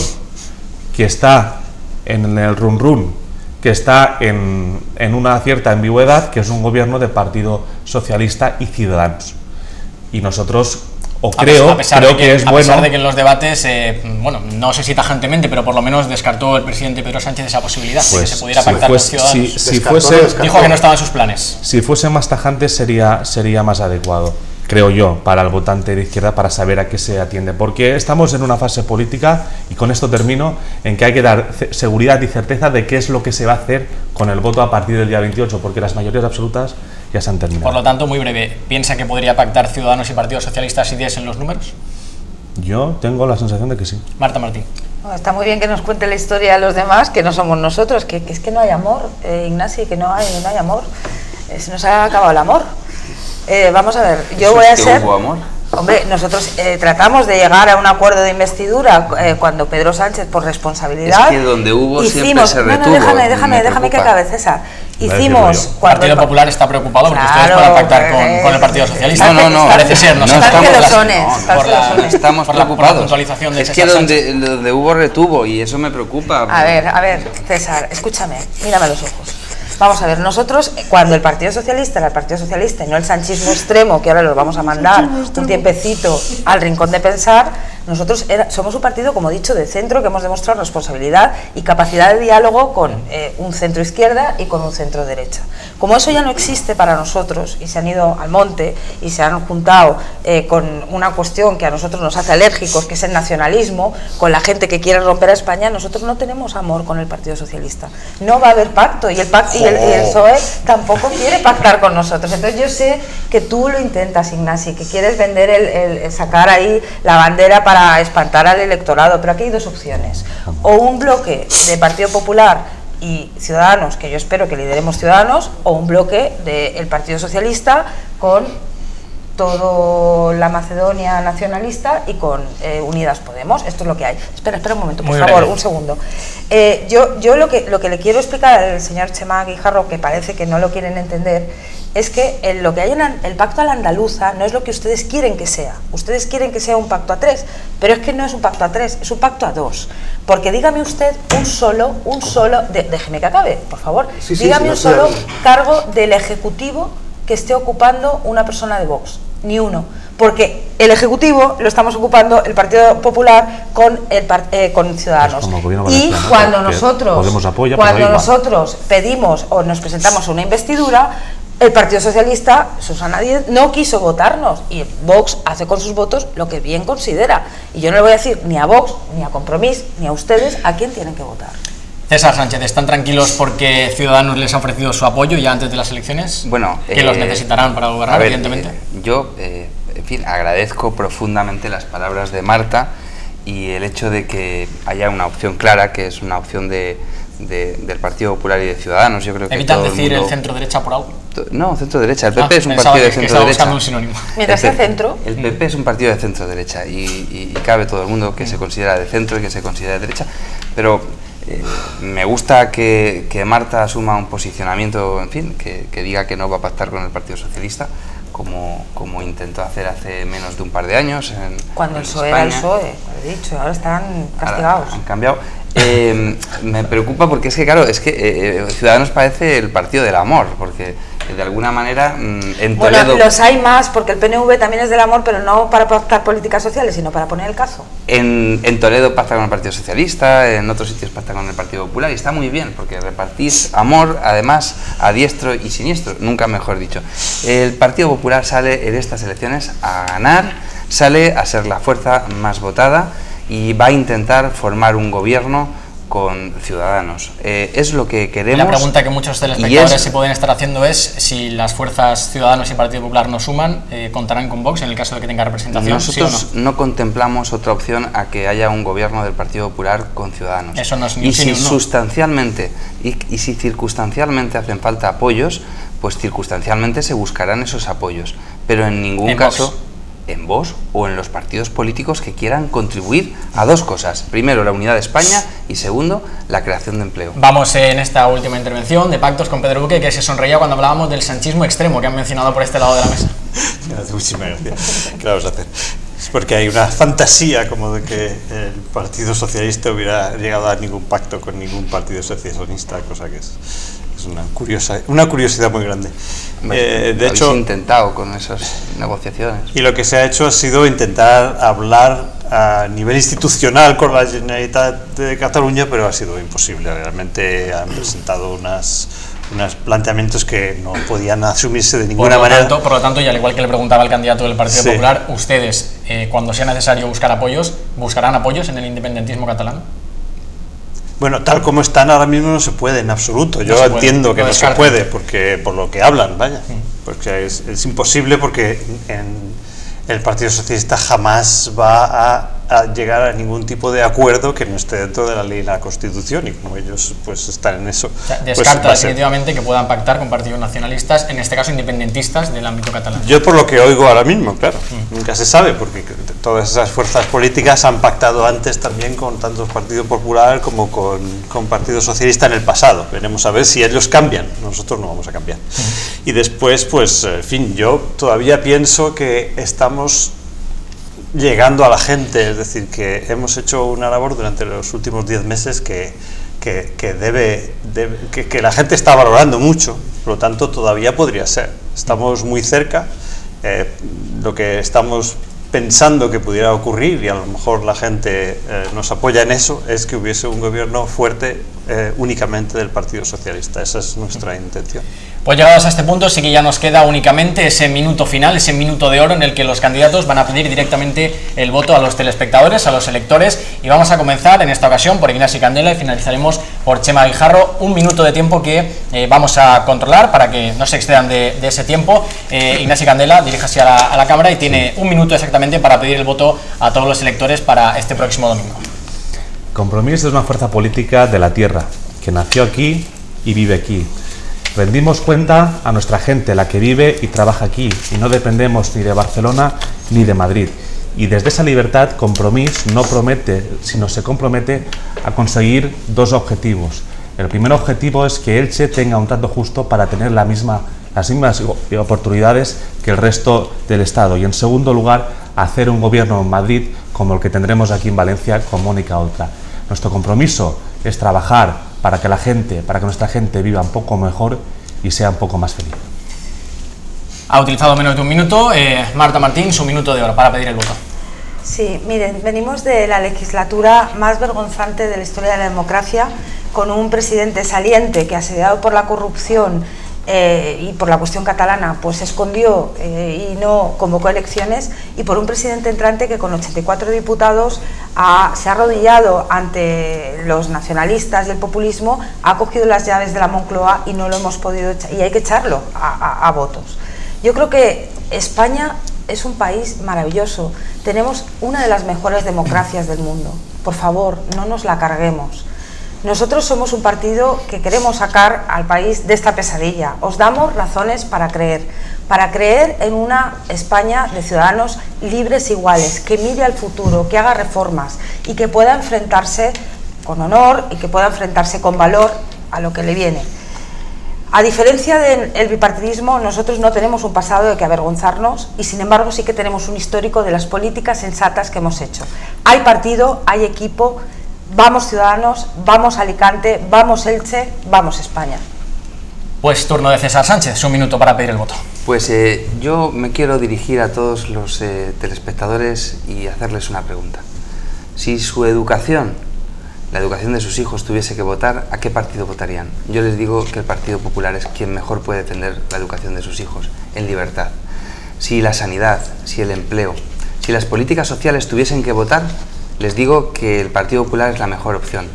S4: que está en el run, que está en una cierta ambigüedad, que es un gobierno de Partido Socialista y Ciudadanos. Y nosotros, creo que es bueno...
S3: A pesar de que en los debates, bueno, no sé si tajantemente, pero por lo menos descartó el presidente Pedro Sánchez esa posibilidad, de que se pudiera pactar con Ciudadanos. Dijo que no estaba en sus planes.
S4: Si fuese más tajante sería más adecuado, creo yo, para el votante de izquierda, para saber a qué se atiende, porque estamos en una fase política, y con esto termino, en que hay que dar seguridad y certeza de qué es lo que se va a hacer con el voto a partir del día 28, porque las mayorías absolutas ya se han terminado.
S3: Por lo tanto, muy breve, ¿piensa que podría pactar Ciudadanos y Partido Socialista si diesen los números?
S4: Yo tengo la sensación de que sí.
S3: Marta Martín.
S5: Bueno, está muy bien que nos cuente la historia a los demás, que no somos nosotros, que es que no hay amor, Ignasi, que no hay amor, se nos ha acabado el amor. Vamos a ver, yo voy a ser...
S6: ¿Hubo amor?
S5: Hombre, nosotros tratamos de llegar a un acuerdo de investidura cuando Pedro Sánchez, por responsabilidad...
S6: Es que donde hubo siempre se retuvo.
S5: No, déjame que acabe, César. Hicimos...
S3: El Partido Popular está preocupado porque ustedes puedan pactar con el Partido Socialista.
S6: No.
S3: Parece ser, no
S6: estamos preocupados.
S3: Es
S6: que donde hubo retuvo, y eso me preocupa.
S5: A ver, César, escúchame, mírame a los ojos. Vamos a ver, nosotros, cuando el Partido Socialista era el Partido Socialista y no el sanchismo extremo, que ahora los vamos a mandar un tiempecito al rincón de pensar, nosotros somos un partido, como he dicho, de centro, que hemos demostrado responsabilidad y capacidad de diálogo con un centro izquierda y con un centro derecha. Como eso ya no existe para nosotros y se han ido al monte y se han juntado con una cuestión que a nosotros nos hace alérgicos, que es el nacionalismo, con la gente que quiere romper a España, nosotros no tenemos amor con el Partido Socialista. No va a haber pacto, y el PSOE tampoco quiere pactar con nosotros. Entonces yo sé que tú lo intentas, Ignasi, que quieres vender el sacar ahí la bandera para espantar al electorado, pero aquí hay dos opciones: o un bloque de Partido Popular y Ciudadanos, que yo espero que lideremos Ciudadanos, o un bloque del Partido Socialista con toda la Macedonia nacionalista y con Unidas Podemos. Esto es lo que hay. Espera un momento, por
S3: Muy
S5: favor,
S3: breve.
S5: un segundo. Yo lo que le quiero explicar al señor Chema Guijarro, que parece que no lo quieren entender, es que lo que hay en el pacto a la andaluza no es lo que ustedes quieren que sea. Ustedes quieren que sea un pacto a 3, pero es que no es un pacto a 3, es un pacto a 2. Porque dígame usted un solo, déjeme que acabe, por favor.
S8: Sí,
S5: Dígame
S8: no
S5: un
S8: sé.
S5: solo cargo del Ejecutivo que esté ocupando una persona de Vox. Ni uno. Porque el Ejecutivo lo estamos ocupando el Partido Popular con Ciudadanos.
S4: Es como el gobierno
S5: Y
S4: valenciano,
S5: cuando
S4: que
S5: nosotros,
S4: Podemos apoya, pero
S5: cuando
S4: igual.
S5: nosotros pedimos o nos presentamos una investidura, el Partido Socialista, Susana Díez, no quiso votarnos y Vox hace con sus votos lo que bien considera. Y yo no le voy a decir ni a Vox, ni a Compromís, ni a ustedes a quién tienen que votar.
S3: César Sánchez, ¿están tranquilos porque Ciudadanos les ha ofrecido su apoyo ya antes de las elecciones?
S6: Bueno,
S3: que los necesitarán para gobernar,
S6: a ver,
S3: evidentemente.
S6: Yo, en fin, agradezco profundamente las palabras de Marta y el hecho de que haya una opción clara, que es una opción del Partido Popular y de Ciudadanos. Yo creo que
S3: ¿Evitan
S6: todo
S3: decir
S6: mundo...
S3: el centro-derecha por algo?
S6: No, centro-derecha. El PP es un
S3: pensaba
S6: partido de
S3: que estaba buscando
S6: centro-derecha.
S3: un sinónimo.
S5: Mientras sea centro.
S6: El PP es un partido de centro-derecha y cabe todo el mundo que se considera de centro y que se considera de derecha, pero me gusta que Marta asuma un posicionamiento, en fin, que diga que no va a pactar con el Partido Socialista, como intentó hacer hace menos de un par de años.
S5: Cuando el PSOE era el PSOE, lo he dicho, ahora están castigados.
S6: Ahora han cambiado. Me preocupa porque es que, claro, Ciudadanos parece el partido del amor, porque de alguna manera en Toledo...
S5: Bueno, los hay más, porque el PNV también es del amor, pero no para pactar políticas sociales, sino para poner el caso.
S6: En Toledo pacta con el Partido Socialista, en otros sitios pacta con el Partido Popular, y está muy bien, porque repartís amor, además, a diestro y siniestro, nunca mejor dicho. El Partido Popular sale en estas elecciones a ganar, sale a ser la fuerza más votada, y va a intentar formar un gobierno con Ciudadanos. Es lo que queremos.
S3: La pregunta que muchos telespectadores se pueden estar haciendo es si las fuerzas Ciudadanos y Partido Popular no suman, ¿contarán con Vox en el caso de que tenga representación?
S6: Nosotros
S3: ¿sí o
S6: no contemplamos otra opción a que haya un gobierno del Partido Popular con Ciudadanos.
S3: Eso no es ni
S6: y
S3: un sí
S6: si
S3: ni un no.
S6: sustancialmente y si circunstancialmente hacen falta apoyos, pues circunstancialmente se buscarán esos apoyos, pero en ningún caso
S3: Vox.
S6: En Vox o en los partidos políticos que quieran contribuir a dos cosas: primero, la unidad de España, y segundo, la creación de empleo.
S3: Vamos en esta última intervención de pactos con Pedro Duque, que se sonreía cuando hablábamos del sanchismo extremo que han mencionado por este lado de la mesa.
S7: Me hace muchísima gracia. ¿Qué vamos a hacer? Es porque hay una fantasía como de que el Partido Socialista hubiera llegado a ningún pacto con ningún partido secessionista, cosa que es una curiosidad muy grande. De hecho,
S6: habéis intentado con esas negociaciones.
S7: Y lo que se ha hecho ha sido intentar hablar a nivel institucional con la Generalitat de Cataluña, pero ha sido imposible. Realmente han presentado unos planteamientos que no podían asumirse de ninguna manera.
S3: Por lo tanto, y al igual que le preguntaba al candidato del Partido Popular, ustedes, cuando sea necesario buscar apoyos, ¿buscarán apoyos en el independentismo catalán?
S7: Bueno, tal como están ahora mismo no se puede en absoluto. Yo entiendo que no se puede, porque por lo que hablan, vaya. Porque es imposible, porque el Partido Socialista jamás va a llegar a ningún tipo de acuerdo que no esté dentro de la ley y la Constitución, y como ellos pues están en eso...
S3: O sea, descarta definitivamente que puedan pactar con partidos nacionalistas, en este caso independentistas del ámbito catalán.
S7: Yo por lo que oigo ahora mismo, claro, nunca se sabe, porque todas esas fuerzas políticas han pactado antes también con tanto Partido Popular como con Partido Socialista en el pasado. Veremos a ver si ellos cambian, nosotros no vamos a cambiar. Y después, pues, en fin, yo todavía pienso que estamos llegando a la gente, es decir, que hemos hecho una labor durante los últimos 10 meses que la gente está valorando mucho, por lo tanto todavía podría ser. Estamos muy cerca, lo que estamos pensando que pudiera ocurrir, y a lo mejor la gente nos apoya en eso, es que hubiese un gobierno fuerte únicamente del Partido Socialista. Esa es nuestra intención.
S3: Pues llegados a este punto sí que ya nos queda únicamente ese minuto final, ese minuto de oro en el que los candidatos van a pedir directamente el voto a los telespectadores, a los electores, y vamos a comenzar en esta ocasión por Ignasi Candela y finalizaremos por Chema Guijarro. Un minuto de tiempo que vamos a controlar para que no se excedan de ese tiempo. Ignasi Candela, diríjase a la cámara y tiene un minuto exactamente para pedir el voto a todos los electores para este próximo domingo.
S4: Compromís es una fuerza política de la tierra, que nació aquí y vive aquí. Rendimos cuenta a nuestra gente, la que vive y trabaja aquí, y no dependemos ni de Barcelona ni de Madrid. Y desde esa libertad, Compromís no promete, sino se compromete a conseguir dos objetivos. El primer objetivo es que Elche tenga un trato justo para tener las mismas oportunidades que el resto del Estado. Y en segundo lugar, hacer un gobierno en Madrid como el que tendremos aquí en Valencia con Mónica Oltra. Nuestro compromiso es trabajar para que nuestra gente viva un poco mejor y sea un poco más feliz.
S3: Ha utilizado menos de un minuto. Marta Martín, su minuto de oro para pedir el voto.
S5: Sí, miren, venimos de la legislatura más vergonzante de la historia de la democracia, con un presidente saliente que, asediado por la corrupción y por la cuestión catalana, pues se escondió y no convocó elecciones, y por un presidente entrante que con 84 diputados se ha arrodillado ante los nacionalistas y el populismo, ha cogido las llaves de la Moncloa y no lo hemos podido echar, y hay que echarlo a votos. Yo creo que España es un país maravilloso, tenemos una de las mejores democracias del mundo. Por favor, no nos la carguemos. Nosotros somos un partido que queremos sacar al país de esta pesadilla. Os damos razones para creer en una España de ciudadanos libres e iguales, que mire al futuro, que haga reformas y que pueda enfrentarse con honor y que pueda enfrentarse con valor a lo que le viene. A diferencia del bipartidismo, nosotros no tenemos un pasado de que avergonzarnos y, sin embargo, sí que tenemos un histórico de las políticas sensatas que hemos hecho. Hay partido, hay equipo, vamos Ciudadanos, vamos Alicante, vamos Elche, vamos España.
S3: Pues turno de César Sánchez, un minuto para pedir el voto.
S6: Pues yo me quiero dirigir a todos los telespectadores y hacerles una pregunta. Si su educación, la educación de sus hijos, tuviese que votar, ¿a qué partido votarían? Yo les digo que el Partido Popular es quien mejor puede defender la educación de sus hijos en libertad. Si la sanidad, si el empleo, si las políticas sociales tuviesen que votar, les digo que el Partido Popular es la mejor opción.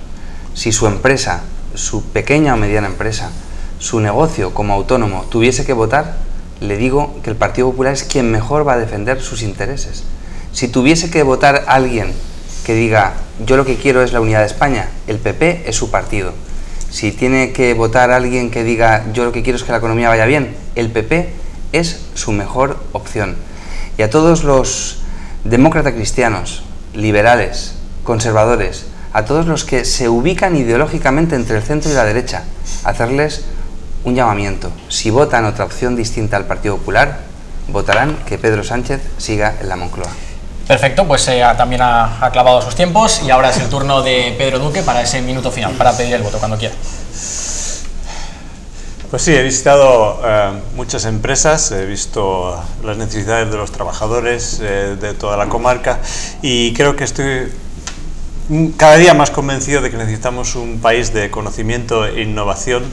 S6: Si su empresa, su pequeña o mediana empresa, su negocio como autónomo tuviese que votar, le digo que el Partido Popular es quien mejor va a defender sus intereses. Si tuviese que votar alguien que diga, yo lo que quiero es la unidad de España, el PP es su partido. Si tiene que votar alguien que diga, yo lo que quiero es que la economía vaya bien, el PP es su mejor opción. Y a todos los demócratas cristianos, liberales, conservadores, a todos los que se ubican ideológicamente entre el centro y la derecha, hacerles un llamamiento. Si votan otra opción distinta al Partido Popular, votarán que Pedro Sánchez siga en la Moncloa.
S3: Perfecto, pues también ha clavado sus tiempos y ahora es el turno de Pedro Duque para ese minuto final, para pedir el voto cuando quiera.
S7: Pues sí, he visitado muchas empresas, he visto las necesidades de los trabajadores de toda la comarca y creo que estoy cada día más convencido de que necesitamos un país de conocimiento e innovación.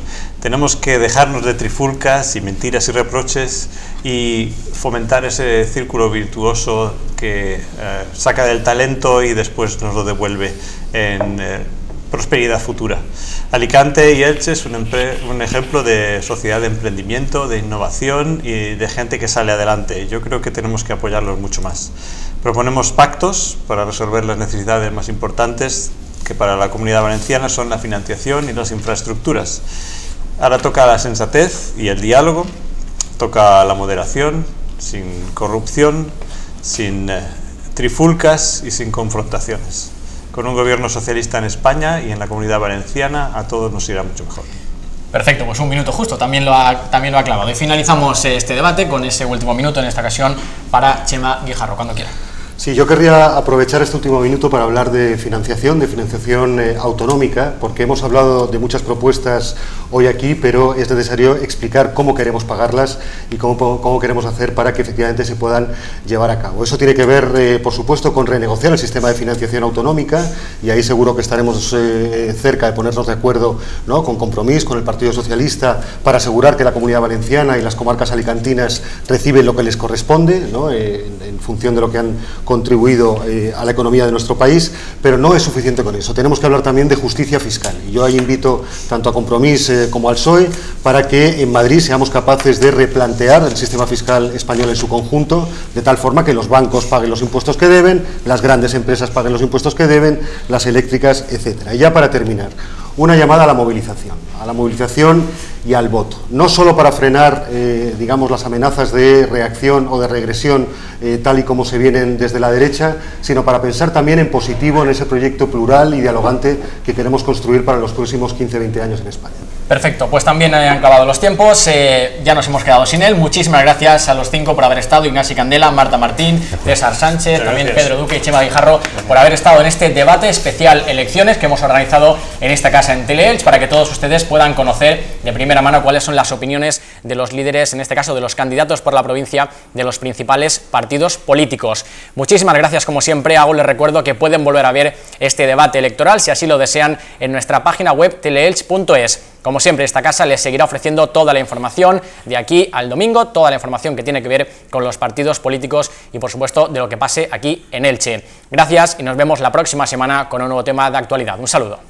S7: Tenemos que dejarnos de trifulcas y mentiras y reproches y fomentar ese círculo virtuoso que saca del talento y después nos lo devuelve en prosperidad futura. Alicante y Elche es un ejemplo de sociedad de emprendimiento, de innovación y de gente que sale adelante. Yo creo que tenemos que apoyarlos mucho más. Proponemos pactos para resolver las necesidades más importantes que para la Comunidad Valenciana son la financiación y las infraestructuras. Ahora toca la sensatez y el diálogo, toca la moderación, sin corrupción, sin trifulcas y sin confrontaciones. Con un gobierno socialista en España y en la Comunidad Valenciana a todos nos irá mucho mejor.
S3: Perfecto, pues un minuto justo, también lo ha clavado. Y finalizamos este debate con ese último minuto, en esta ocasión, para Chema Guijarro, cuando quiera.
S8: Sí, yo querría aprovechar este último minuto para hablar de financiación autonómica, porque hemos hablado de muchas propuestas hoy aquí, pero es necesario explicar cómo queremos pagarlas y cómo queremos hacer para que efectivamente se puedan llevar a cabo. Eso tiene que ver, por supuesto, con renegociar el sistema de financiación autonómica, y ahí seguro que estaremos cerca de ponernos de acuerdo, ¿no?, con Compromís, con el Partido Socialista, para asegurar que la Comunidad Valenciana y las comarcas alicantinas reciben lo que les corresponde, ¿no?, en función de lo que han contribuido a la economía de nuestro país, pero no es suficiente con eso. Tenemos que hablar también de justicia fiscal. Y yo ahí invito tanto a Compromís como al PSOE para que en Madrid seamos capaces de replantear el sistema fiscal español en su conjunto, de tal forma que los bancos paguen los impuestos que deben, las grandes empresas paguen los impuestos que deben, las eléctricas, etcétera. Y ya para terminar, una llamada a la movilización y al voto, no solo para frenar, digamos, las amenazas de reacción o de regresión tal y como se vienen desde la derecha, sino para pensar también en positivo en ese proyecto plural y dialogante que queremos construir para los próximos 15-20 años en España.
S3: Perfecto, pues también han acabado los tiempos, ya nos hemos quedado sin él. Muchísimas gracias a los 5 por haber estado: Ignasi Candela, Marta Martín, César Sánchez, también Pedro Duque y Chema Guijarro, por haber estado en este debate especial elecciones que hemos organizado en esta casa en Teleelch, para que todos ustedes puedan conocer de primera mano cuáles son las opiniones de los líderes, en este caso de los candidatos por la provincia de los principales partidos políticos. Muchísimas gracias, como siempre. Les recuerdo que pueden volver a ver este debate electoral, si así lo desean, en nuestra página web teleelch.es. Como siempre, esta casa les seguirá ofreciendo toda la información de aquí al domingo, toda la información que tiene que ver con los partidos políticos y, por supuesto, de lo que pase aquí en Elche. Gracias y nos vemos la próxima semana con un nuevo tema de actualidad. Un saludo.